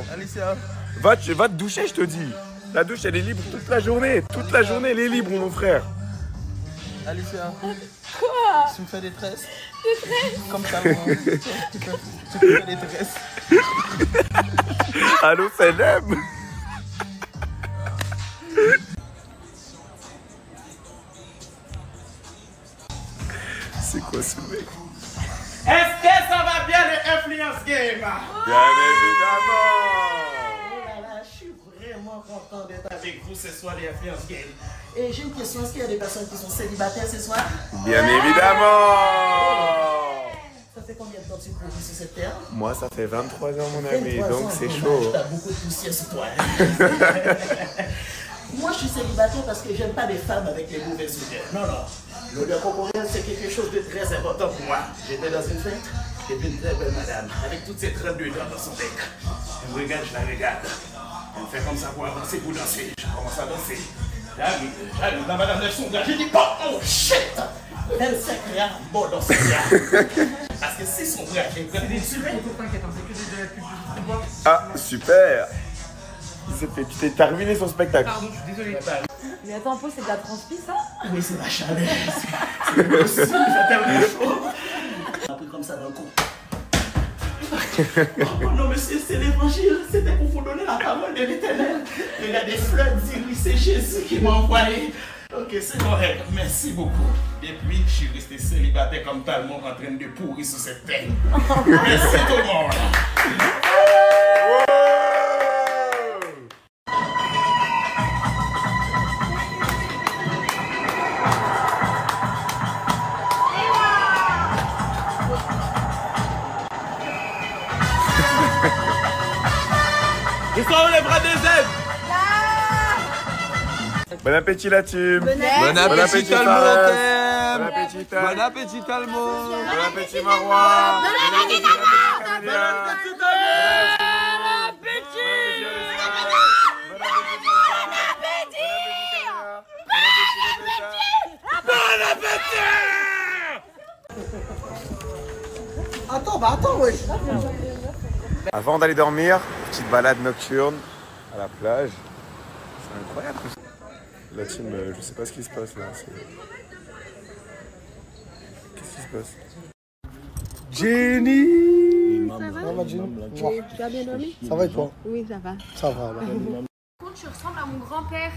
Va te doucher, je te dis. La douche, elle est libre toute la journée. Toute la journée, elle est libre, mon frère. Alicia. Quoi? Tu me fais des tresses? Des tresses? Comme ça, tu me fais des tresses. Allô, Salam? C'est quoi ce mec? Est-ce que ça va bien le Influence Game? Bien évidemment! Oh là là, je suis vraiment content. content d'être avec vous ce soir, les Influence Gang. Et j'ai une question, est-ce qu'il y a des personnes qui sont célibataires ce soir? Bien évidemment. Ça fait combien de temps que tu cours sur cette terre? Moi, ça fait 23 ans, mon ami, 23 donc ans, c'est dommage, chaud. T'as beaucoup de poussière sur toi. Moi, je suis célibataire parce que j'aime pas les femmes avec les mauvaises odeurs. Non, non. L'odeur corporelle, c'est quelque chose de très important pour moi. J'étais dans une fête, j'ai vu une très belle madame, avec toutes ces 32 dents dans son bec. Elle me regarde, je la regarde. Elle me fait comme ça pour avancer, pour danser. Je commence à danser. J'arrive, la madame lève son bras, j'ai dit, oh shit! 25 grammes, bon dans ce bras. Parce que si son bras, j'ai pris des super. Ah, super. Tu t'es terminé son spectacle. Pardon, je suis désolée. Mais attends un peu, c'est de la transpi ça? Oui, c'est la chaleur. C'est possible, il fait tellement chaud. Un peu comme ça d'un coup. Oh non, mais c'est l'évangile. C'était pour vous donner la parole de l'Éternel. Il y a des fleurs d'Iris, c'est Jésus qui m'a envoyé. Ok, c'est correct. Merci beaucoup. Depuis, je suis resté célibataire comme Talmon en train de pourrir sur cette terre. Merci tout le monde. Descends les bras des ailes. Bon appétit la team. Bon appétit Talmon. Bon appétit Talmon. Bon appétit Talmon. Bon appétit Marois. Bon appétit Attends, wesh. Avant d'aller dormir, petite balade nocturne à la plage. C'est incroyable tout ça. La team, je sais pas ce qui se passe là. Qu'est-ce qui se passe? Jenny. Ça va, Jenny? Tu as bien dormi? Ça va et toi? Oui, ça va. Ça va, alors. Tu ressembles à mon grand-père.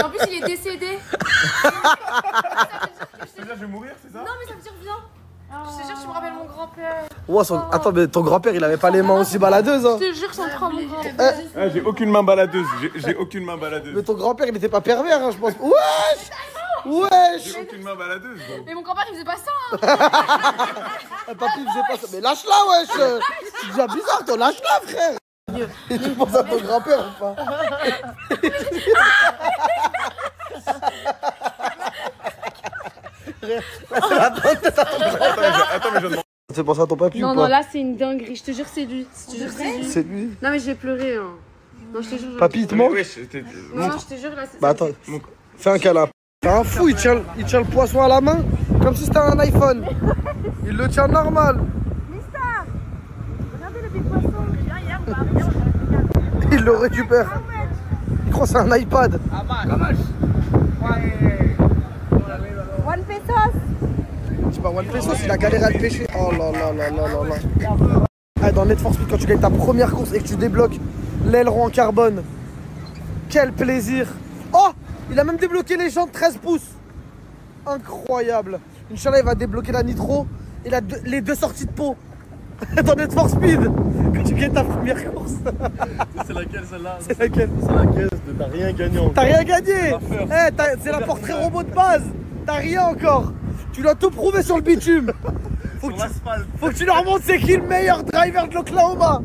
En plus, il est décédé. C'est-à-dire, je vais mourir, c'est ça? Non, mais ça veut dire viens. Je te jure, tu me rappelles mon grand-père. Ouais, attends, mais ton grand-père, il avait pas les mains aussi baladeuses, hein? Je te jure, ça me prend mon grand-père. Ah, j'ai aucune main baladeuse. J'ai aucune main baladeuse. Mais ton grand-père, il était pas pervers, hein, je pense. Wesh! Wesh! J'ai aucune main baladeuse. Mais mon grand-père, il faisait pas ça. Hein. Papy, il faisait pas ça. Mais lâche-la, wesh! C'est déjà bizarre, toi, lâche-la, frère! Et tu penses à ton grand-père ou pas? Attends, mais je demande. Tu fais penser à ton papy Non, ou pas? non, là, c'est une dinguerie. Je te jure, c'est lui. Je te jure, c'est lui. C'est lui. Non, mais je vais pleurer. Hein. Non, je te jure. Papy, il te manque? Non, je te jure, là, c'est. Bah attends, fais un câlin. C'est un fou, il tient le poisson à la main comme si c'était un iPhone. Il le tient normal. Regardez le petit poisson, il vient hier ou pas? Il le récupère. Il croit que c'est un iPad. One pesos. C'est pas One Pesos, il a galéré à le pêcher. Oh là là là là là là. Ah, dans Need for Speed, quand tu gagnes ta première course et que tu débloques l'aileron en carbone, quel plaisir. Oh, il a même débloqué les jantes 13 pouces. Incroyable. Inch'Allah, il va débloquer la nitro et les deux sorties de pot dans Need for Speed. Quand tu gagnes ta première course. C'est laquelle celle-là? C'est laquelle? C'est la caisse de t'as rien gagné encore. T'as rien gagné. C'est la portrait robot de base. T'as rien encore. Tu dois tout prouver sur le bitume. Faut que tu leur montres c'est qui le meilleur driver de l'Oklahoma.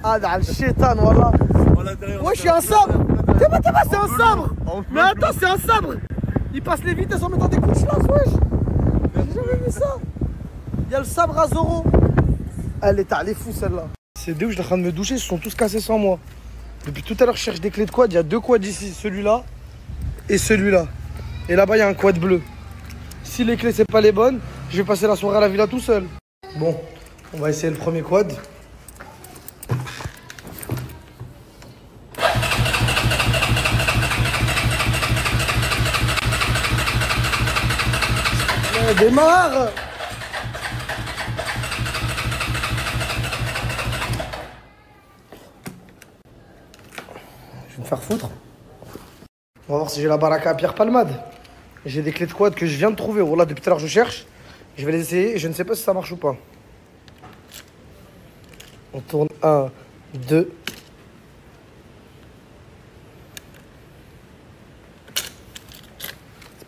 Ah, dans le chétan, voilà. Ouais, je suis un sabre. T'es pas, c'est un sabre. Mais attends, c'est un sabre. Il passe les vitesses en mettant des coups de chlasse, wesh. J'ai jamais vu ça. Il y a le sabre à Zoro. Elle est fou celle-là. C'est deux où je suis en train de me doucher, ils se sont tous cassés sans moi. Depuis tout à l'heure, je cherche des clés de quad. Il y a deux quads ici, celui-là et celui-là. Et là-bas, il y a un quad bleu. Si les clés, c'est pas les bonnes, je vais passer la soirée à la villa tout seul. Bon, on va essayer le premier quad. Démarre! Je vais me faire foutre. On va voir si j'ai la baraka à Pierre Palmade. J'ai des clés de quad que je viens de trouver. Voilà, depuis tout à l'heure je cherche. Je vais les essayer et je ne sais pas si ça marche ou pas. On tourne 1, 2,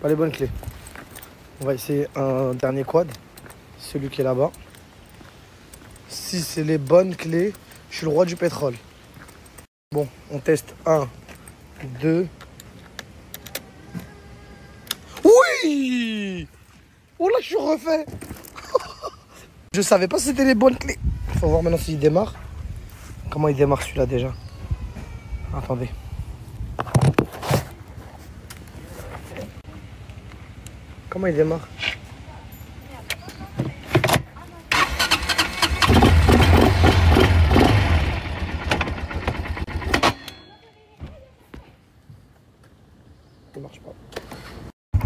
Pas les bonnes clés. On va essayer un dernier quad. Celui qui est là-bas. Si c'est les bonnes clés, je suis le roi du pétrole. Bon, on teste 1, 2. Oui! Oh là, je suis refait. Je savais pas si c'était les bonnes clés. Faut voir maintenant s'il démarre. Comment il démarre celui-là déjà? Attendez. Comment il démarre? Il marche pas.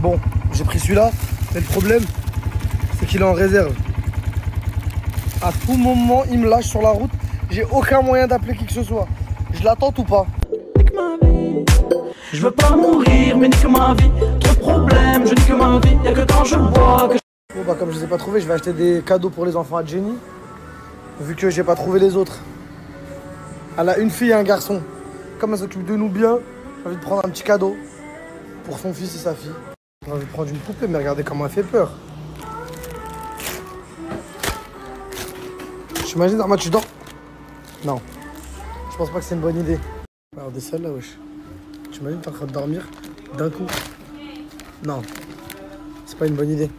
Bon, j'ai pris celui-là, mais le problème, c'est qu'il est en réserve. À tout moment, il me lâche sur la route. J'ai aucun moyen d'appeler qui que ce soit. Je l'attends ou pas? Je veux pas mourir, mais nique ma vie. Trop de problèmes, je nique ma vie. Y'a que quand je bois que Bon bah comme je les ai pas trouvés, je vais acheter des cadeaux pour les enfants à Jenny. Vu que j'ai pas trouvé les autres. Elle a une fille et un garçon. Comme elle s'occupe de nous bien, j'ai envie de prendre un petit cadeau pour son fils et sa fille. J'ai envie de prendre une poupée, mais regardez comment elle fait peur. J'imagine, Arma, tu dors? Non. Je pense pas que c'est une bonne idée. Regardez celle-là, wesh. T'imagines, t'es en train de dormir d'un coup? Non. C'est pas une bonne idée.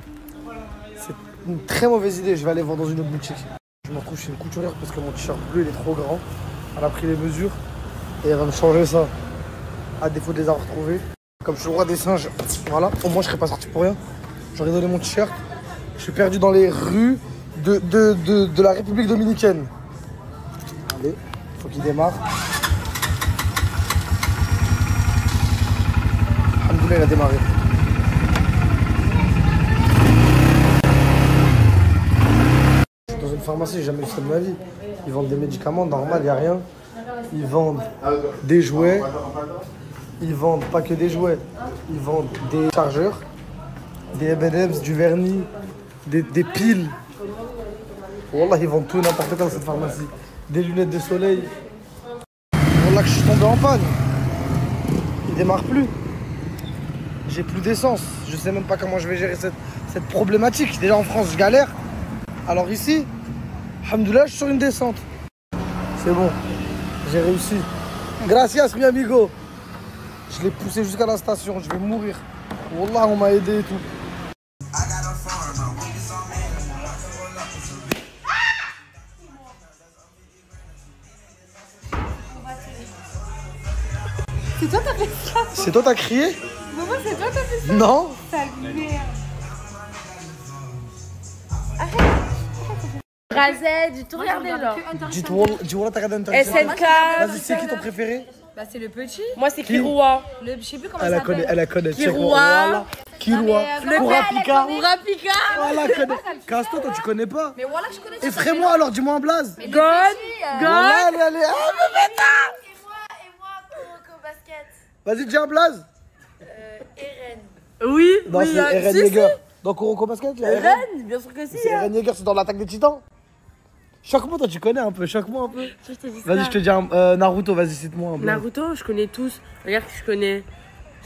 C'est une très mauvaise idée. Je vais aller voir dans une autre boutique. Je me retrouve chez une couturière parce que mon t-shirt bleu il est trop grand. Elle a pris les mesures et elle va me changer ça. À défaut de les avoir trouvés. Comme je suis le roi des singes, voilà. Au moins je serais pas sorti pour rien. J'aurais donné mon t-shirt. Je suis perdu dans les rues de la République dominicaine. Allez, faut qu'il démarre. Alhamdoulilah, il a démarré. Je suis dans une pharmacie, j'ai jamais vu ça de ma vie. Ils vendent des médicaments, normal, il n'y a rien. Ils vendent des jouets. Ils vendent pas que des jouets. Ils vendent des chargeurs, des M&M's, du vernis, des piles. Wallah, ils vendent tout et n'importe quoi dans cette pharmacie. Des lunettes de soleil. Wallah, que je suis tombé en panne. Il démarre plus. J'ai plus d'essence. Je sais même pas comment je vais gérer cette problématique. Déjà en France, je galère. Alors ici, alhamdoulilah, je suis sur une descente. C'est bon. J'ai réussi. Gracias, mi amigo. Je l'ai poussé jusqu'à la station. Je vais mourir. Wallah, on m'a aidé et tout. C'est toi t'as fait ça? C'est toi t'as crié? Maman, c'est toi t'as fait ça? Non. Sale merde. Razed, j'ai tout regardé là. Dis Wallah, t'as regardé Hunter. SNK. Vas-y, c'est qui ton préféré? Bah, c'est le petit. Moi, c'est Kiroua. Je sais plus comment il s'appelle. Elle la connaît. Kiroua. Kiroua. Kurapika. Kurapika. Voilà, connaît. Casse-toi, toi, tu connais pas. Mais voilà que je connais. Effraie-moi alors, dis-moi un blaze. God. Voilà, allez. Ah, Et moi, Kuroko Basket. vas-y, dis un blaze. Eren. Oui, Non, oui. c'est Eren Yeager. Dans Kuroko Basket, il y a Eren. Eren, bien sûr que si. C'est Eren Yeager, c'est dans l'attaque des titans. Choque-moi, toi, tu connais un peu. Choque-moi un peu. Vas-y, je te dis Naruto, vas-y, cite-moi un blaze. Naruto, je connais tous. Regarde que je connais.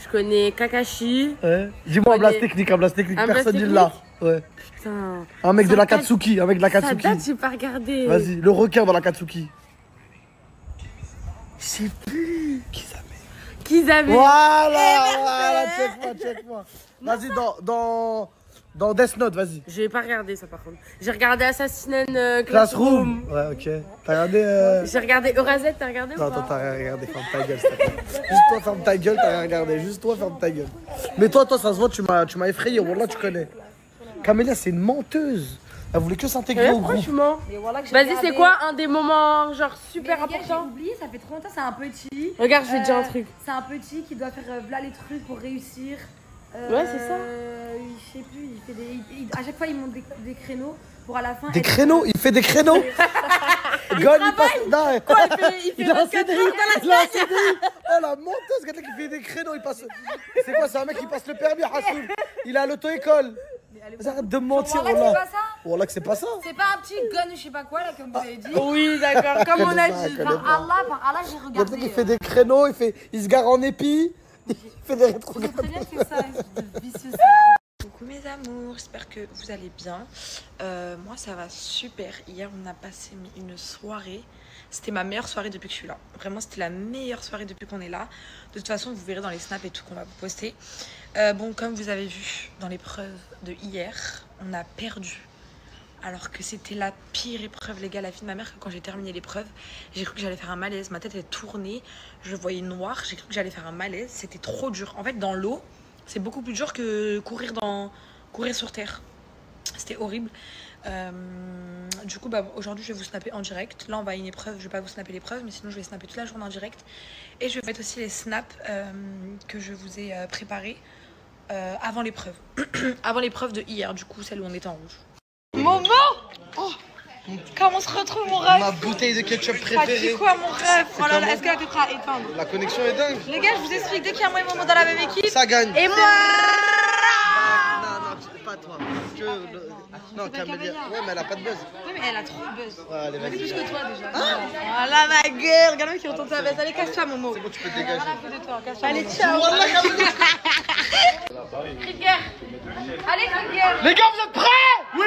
Je connais Kakashi. Ouais. Dis-moi un blaze technique, personne dit là. Ouais. Putain. Un mec de la Katsuki, Ça date, j'ai pas regardé. Vas-y, le requin dans la Katsuki. Je sais plus. Kizame. Voilà, check-moi. Vas-y, dans Death Note, vas-y. J'ai pas regardé ça par contre. J'ai regardé Assassin's Classroom. Ouais, ok. T'as regardé J'ai regardé Eurazet, t'as regardé ou Non, pas? attends, t'as rien regardé, ferme ta gueule, s'il te plaît. Juste toi, ferme ta gueule, t'as rien regardé. Juste toi, ferme ta gueule. Mais toi, ça se voit, tu m'as effrayé. Wallah, tu connais. Camélia, c'est une menteuse. Elle voulait que s'intégrer au groupe. Franchement. Vas-y, c'est quoi un des moments genre super importants? J'ai oublié, ça fait trop longtemps, c'est un petit. Regarde, je vais te dire un truc. C'est un petit qui doit faire là les trucs pour réussir. Ouais, c'est ça. Je sais plus, il fait à chaque fois il monte des créneaux pour à la fin. Des créneaux? Il fait des créneaux? Gone, il passe. Non, Quoi, il fait un CDI. Il a un CDI. Oh la menteuse, quelqu'un qui fait des créneaux, il passe. C'est quoi, c'est un mec qui passe le permis, Hassoul. Il est à l'auto-école. Arrête de me mentir, Wallah, c'est pas ça. Wallah, que c'est pas ça. C'est pas un petit gun ou je sais pas quoi là comme vous avez dit. Oui, d'accord, comme on a dit. Par Allah, j'ai Il y a regardé. quelqu'un qui fait des créneaux, il se gare en épi. Il fait des rétrogrades. Très bien, c'est ça, de vicieux. Coucou mes amours, j'espère que vous allez bien. Moi ça va super. Hier on a passé une soirée. C'était ma meilleure soirée depuis que je suis là. Vraiment c'était la meilleure soirée depuis qu'on est là. De toute façon vous verrez dans les snaps et tout qu'on va vous poster. Bon comme vous avez vu dans l'épreuve de hier, on a perdu. Alors que c'était la pire épreuve les gars, la vie de ma mère, que quand j'ai terminé l'épreuve, j'ai cru que j'allais faire un malaise. Ma tête est tournée, je voyais noir, j'ai cru que j'allais faire un malaise. C'était trop dur. En fait dans l'eau, c'est beaucoup plus dur que courir sur terre. C'était horrible. Du coup, aujourd'hui, je vais vous snapper en direct. Là, on va à une épreuve. Je vais pas vous snapper l'épreuve, mais sinon, je vais snapper toute la journée en direct. Et je vais vous mettre aussi les snaps que je vous ai préparés avant l'épreuve. Avant l'épreuve de hier, du coup, celle où on était en rouge. Momo, oh, comment on se retrouve, mon rêve? Ma bouteille de ketchup préférée. C'est quoi, mon rêve? Oh là là, est-ce qu'elle est prête à éteindre? La connexion est dingue. Les gars, je vous explique, dès qu'il y a moi et Momo dans la même équipe, ça gagne. Et moi Non, pas toi. Non, Camélia. Ouais, mais elle a pas de buzz. Oui, mais elle a trop de buzz. Ouais, allez, vas-y. Plus que toi déjà. Voilà ma gueule, regarde-moi qui retourne sa veste. Allez, cache-toi, Momo. C'est bon, tu peux te dégager. Allez, ciao. Krieger. Allez, Krieger. Les gars, vous êtes prêts? Oui,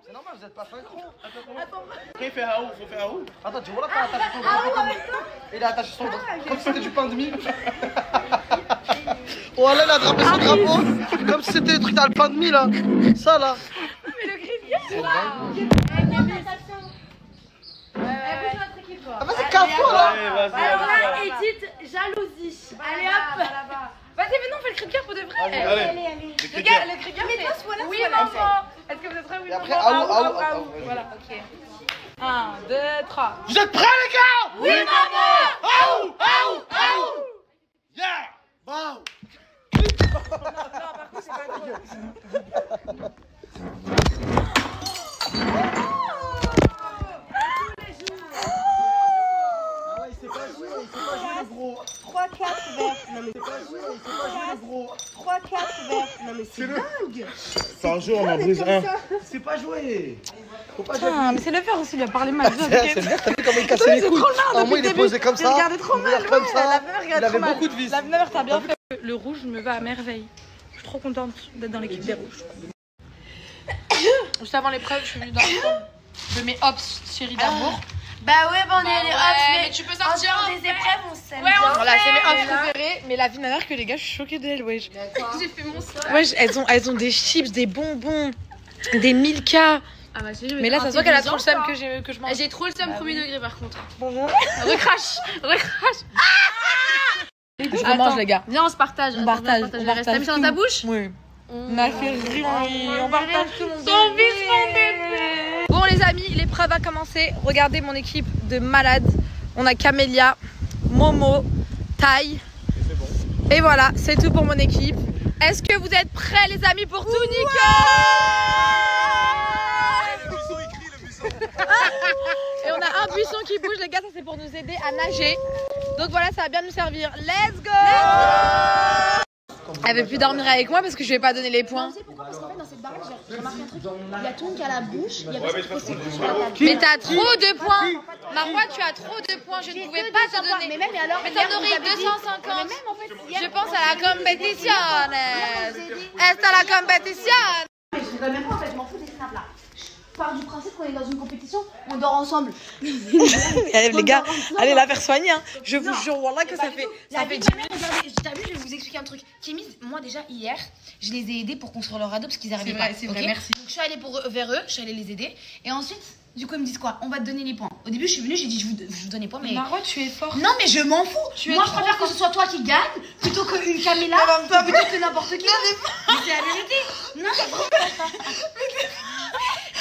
c'est normal, vous êtes pas synchro. Attends. Qui fait Aou? Faut faire Aou. Attends, tu vois là, t'as attaché son drapeau. Il a attaché son drapeau. Comme si c'était du pain de mie. Oh là, il a attrapé son drapeau. Comme si c'était le truc dans le pain de mie là. Ça là. Mais le Krieger, c'est là. Ah, vas-y, casse-toi là. Alors là, Edith, jalousie. Allez hop. Vas-y, mais non, on fait le Krieger pour de vrai. Allez. Les gars, le Krieger, Mais toi, sois là. oui, maman. Est-ce que vous êtes prêts? Oui, Et après, maman. Voilà, ok. 1, 2, 3. Vous êtes prêts, les gars? Oui, maman. Yeah. Wow. Il s'est pas joué le gros. 3-4 verres. Non mais Il s'est pas joué le gros. 3-4 verres. Non mais c'est dingue. C'est un jeu, on en brise un. C'est pas joué. Faut pas jouer. Putain, mais c'est le faire aussi, il a parlé mal. C'est bien, t'as vu comment il cassait les couilles. À moi, il est posé comme ça. Il regardait trop mal. Comme ça. Il avait beaucoup de vis. La mère, t'as bien fait. Le rouge me va à merveille. Je suis trop contente d'être dans l'équipe des rouges. Juste avant l'épreuve, je suis venue dans de mes hops chérie d'amour. Bah ouais, on est les hops, mais tu peux sortir des épreuves, on s'aime. Ouais, bien. voilà, c'est mes hops préférés. Mais la vie de ma mère que les gars, je suis choquée d'elle, wesh. J'ai fait mon soir. Wesh, elles ont des chips, des bonbons, des Milka. Ah bah chérie, Mais là, ça se voit qu'elle a trop le seum que je mange. J'ai trop le seum premier degré par contre. Bonjour. Recrache. Je remange, les gars. Viens, on se partage. On partage. Le reste. T'as mis ça dans ta bouche? Oui. On a fait rire, on partage tout mon bébé. Son fils, mon bébé. Bon les amis, l'épreuve a commencé. Regardez mon équipe de malades. On a Camélia, Momo, Taï. Et voilà, c'est tout pour mon équipe. Est-ce que vous êtes prêts les amis pour tout niquer? Le buisson, il crie, le buisson. Et on a un buisson qui bouge les gars, ça c'est pour nous aider à nager. Donc voilà, ça va bien nous servir. Let's go! Elle veut plus dormir avec moi parce que je vais pas donner les points. Tu sais pourquoi? Parce qu'en fait, dans cette baraque, j'ai remarqué un truc. Il y a tout le monde qui a la bouche, il y a personne qui pose ses couches sur la table. Mais t'as trop de points. Marois, tu as trop de points. Je ne pouvais pas te donner. Mais même, et alors, Mais hier, t'en aurais vous avez dit- 250. Mais même, en fait, hier, Je pense à la vous avez dit- compétition. Hier, on s'est dit- Est-ce à la compétition? Mais je rigole même pas, en fait, je m'en fous des snaps là. Je pars du principe qu'on est dans une compétition, on dort ensemble. Les gars, allez la faire soigner. Hein. Je vous jure, wallah, que ça fait 10 minutes. Regardez, t'as vu, je vais vous expliquer un truc. Kémis, moi déjà hier, je les ai aidés pour construire leur radeau parce qu'ils arrivaient pas. C'est vrai, ok merci. Donc je suis allée vers eux, je suis allée les aider. Et ensuite, du coup, ils me disent quoi? On va te donner les points. Au début, je suis venue, j'ai dit je vous donne les points, mais. Marois, tu es fort. Non, mais je m'en fous. Moi, je préfère que ce soit toi qui gagne plutôt qu'une Camilla, plutôt que n'importe qui. Mais c'est la vérité. Non,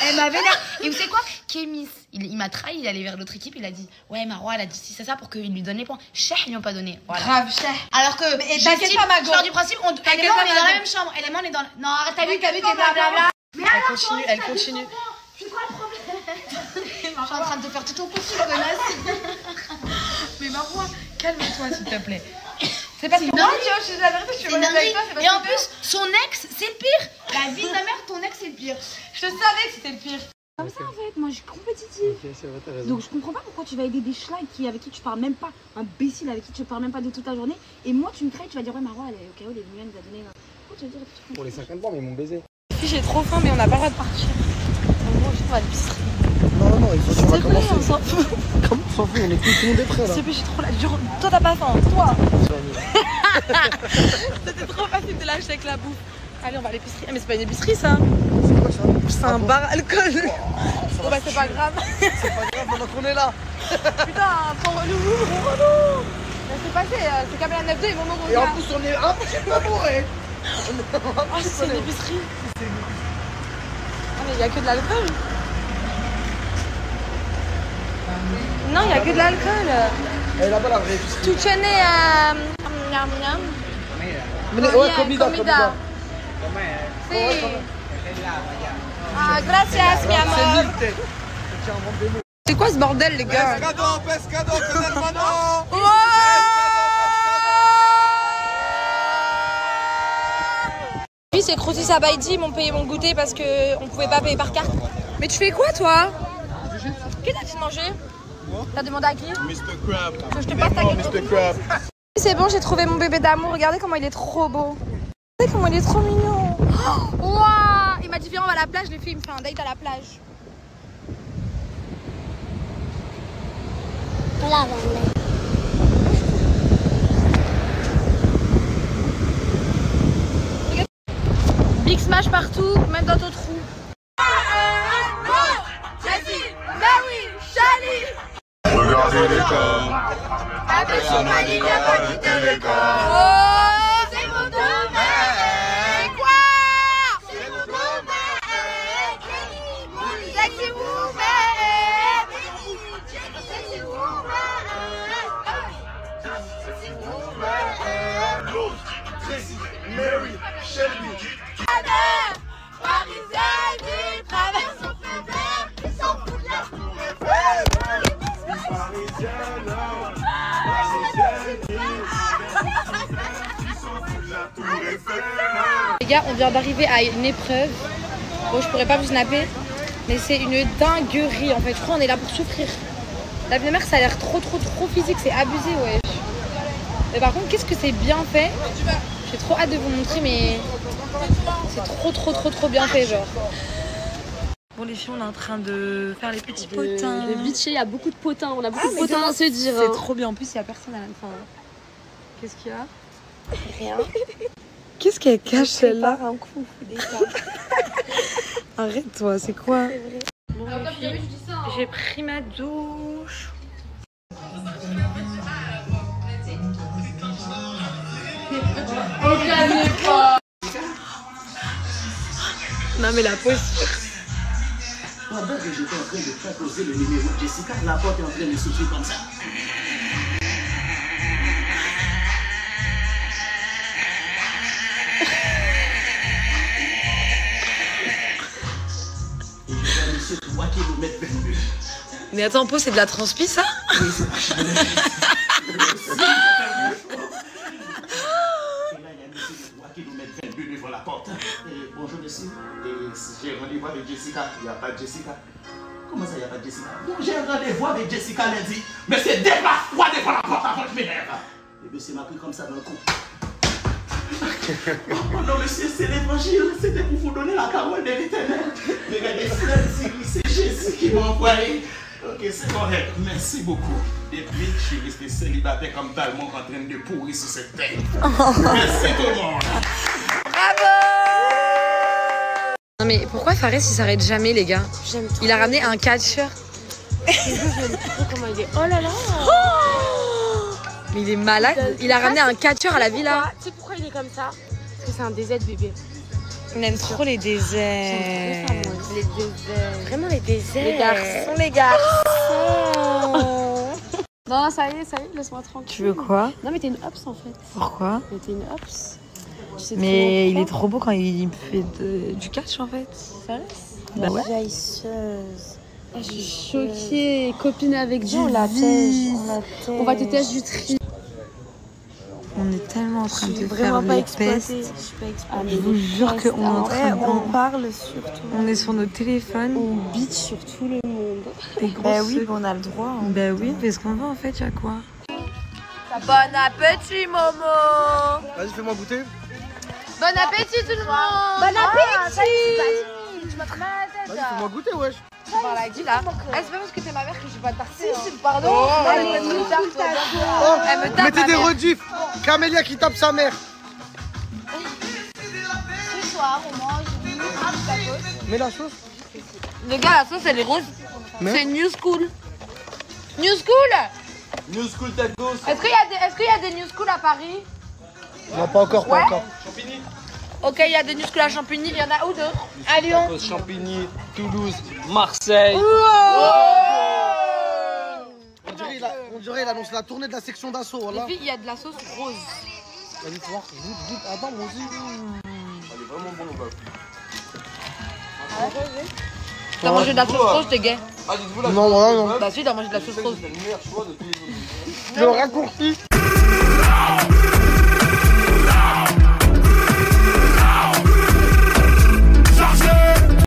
elle m'avait l'air. Et vous savez quoi? Kémis, il m'a trahi, il est allé vers l'autre équipe, il a dit ouais, Marois, elle a dit si, c'est ça pour qu'il lui donne les points. Cheh, ils lui ont pas donné. Voilà. Grave, cher. Alors que. t'inquiète pas, Mago. Je pars du principe, elle et moi, on est dans la même chambre. Elle et moi, on est dans. Non, arrête, t'as vu, t'es blablabla. Mais Elle continue. C'est quoi le problème? Je suis en train de te faire tout au cou, connasse. Mais Marois, calme-toi s'il te plaît. C'est parce que moi, tu vois, je suis la vérité, je suis honnête avec toi. Et en plus, son ex, c'est le pire. La vie de ta mère, ton ex, c'est le pire. Je savais que c'était le pire. Comme ça en fait, moi je suis compétitive. Ok, c'est vrai, t'as raison. Donc je comprends pas pourquoi tu vas aider des schlags avec qui tu parles même pas, un imbécile avec qui tu parles même pas de toute la journée. Et moi tu me crées, tu vas dire ouais Marois, elle est au cas où les lumières nous a donné. Pourquoi tu vas dire Pour les 50 ans, mais ils m'ont baisé. J'ai trop faim mais on n'a pas le droit de partir. En gros, je trouve à l'épicerie. Non, il faut qu'on va commencer. On s'en fout. Comment on s'en fout? On est tout le monde est prêt là. S'il te plaît, j'ai trop la dure. Toi t'as pas faim, toi. C'était trop facile de lâcher avec la bouffe. Allez, on va à l'épicerie. Ah, mais c'est pas une épicerie ça. C'est quoi ça? C'est un bar alcool. Bon bah c'est pas grave. C'est pas grave, maintenant qu'on est là. Putain, ton relou. Laissez passer, c'est Kabbalah 9-2, ils vont m'ouvrir. Et en plus, on est impossible à bourrer. Oh, c'est une épicerie. Ah, mais il y a que de l'alcool. Non, il n'y a que de l'alcool. Elle est là-bas la vraie épicerie. Tu connais Ouais, comida. Si. Ah, gracias, mi amor. C'est quoi ce bordel, les gars? Pescado, hermano. Lui, c'est Crousty Sabaïdi, ils m'ont payé mon goûter parce qu'on pouvait pas payer par carte. Mais tu fais quoi, toi? Qui t'as-tu mangé? T'as demandé à qui? Mr. Crab. Que je te passe ta Mr. Crab. C'est bon, j'ai trouvé mon bébé d'amour. Regardez comment il est trop beau. Regardez comment il est trop mignon. Waouh! Il m'a dit viens, on va à la plage. Les filles, il me fait un date à la plage. Big smash partout, même dans ton trou. Jessie, Mary, Charlie. Regardez les corps. Avec son mari, il a pas quitté le corps. Oh, c'est mon domaine. Quoi? C'est mon domaine. Sexy woman. Sexy woman. Sexy woman. Tracy, Mary, Shelby. Parisienne, il traverse son frère, il s'en fout de la tour Eiffel. Les gars, on vient d'arriver à une épreuve. Bon, je pourrais pas vous snapper, mais c'est une dinguerie en fait. Je crois qu'on est là pour souffrir. La vie de mère, ça a l'air trop physique, c'est abusé, ouais. Mais par contre, qu'est-ce que c'est bien fait. J'ai trop hâte de vous montrer, mais c'est trop bien fait, genre. Bon, les filles, on est en train de faire les petits potins. De bitcher, il y a beaucoup de potins. On a beaucoup de potins à se dire. C'est trop bien. En plus, il n'y a personne à la fin. Qu'est-ce qu'il y a? Rien. Qu'est-ce qu'elle cache, celle-là? Un coup. Arrête-toi, c'est quoi? Bon, j'ai pris ma douche. Non mais la posture. Pendant que j'étais en train de faire poser le numéro de Jessica, la porte est en train de s'ouvrir comme ça. Et je vois monsieur 3 km 22. Mais attends, Pau, c'est de la transpi ça? Oui, c'est pas cher. Devant la porte. Et bonjour monsieur. Et j'ai rendez-vous avec Jessica. Il n'y a pas de Jessica. Comment ça, il n'y a pas de Jessica? Bon, j'ai un rendez-vous avec Jessica lundi. Mais c'est dès ma foi devant la porte avant que je m'énerve. Et monsieur m'a pris comme ça d'un coup. Oh non monsieur, c'est l'évangile. C'était pour vous donner la parole de l'Éternel. Regardez, c'est Jésus qui m'a envoyé. Ok, c'est correct. Merci beaucoup. Depuis que je suis resté célibataire comme Talmont en train de pourrir sur cette terre. Merci tout le monde. Bravo! Non mais pourquoi Fares il s'arrête jamais les gars? Il a ramené un catcheur. J'aime trop comment il est. Oh là là! Mais il est malade. Il a ramené un catcheur à la villa. Tu sais pourquoi il est comme ça? Parce que c'est un DZ bébé. On aime trop les déserts. Les déserts. Vraiment les déserts. Les garçons. Non, ça y est, laisse-moi tranquille. Tu veux quoi? Non, mais t'es une hops en fait. Pourquoi? Mais t'es une hops. Mais il est trop beau quand il fait du catch en fait. Fares? Bah ouais. Je suis choquée. Copine avec du on la vice. tèche. On va te tèche du tri. On est tellement en train de faire vraiment pas les exploitée. pestes. Je suis pas exploitée. Je vous jure qu'on est en train de... On parle surtout. On est sur nos téléphones. On bitch sur tout le monde. Bah oui, on a le droit. Hein. Bah oui, parce qu'on va en fait, y'a quoi? Bon appétit, Momo. Vas-y, fais-moi goûter. Bon appétit tout le monde. Bon appétit. Tu m'as trop mal à la tête. Vas-y, fais-moi goûter, wesh. Tu parles à qui là? C'est pas parce que t'es ma mère que j'ai pas de partie. Si, Pardon. Allez, nous Oh, mettez des rediffs. Camélia qui tape sa mère. Ce soir, on mange un tacos. Mets la sauce. Les gars, la sauce elle est rose. Mais- C'est New School. New School. New School Tacos. Est-ce qu'il y a des new school à Paris? Non, pas encore, pas encore. Champigny. Ok, il y a des New School à Champigny. Il y en a où d'autres? À Lyon. Tacos, Champigny, Toulouse, Marseille. On dirait il annonce la tournée de la section d'assaut. Voilà. Les filles, il y a de la sauce rose. Vas-y, faut voir. Goûte. Attends, moi aussi. Elle est vraiment bon le bœuf. T'as mangé de la sauce rose, t'es gay. Ah, dites-vous là. Non, voilà, non. Bah si, t'as mangé de la sauce rose. C'est le meilleur choix de tous les autres. Le raccourci.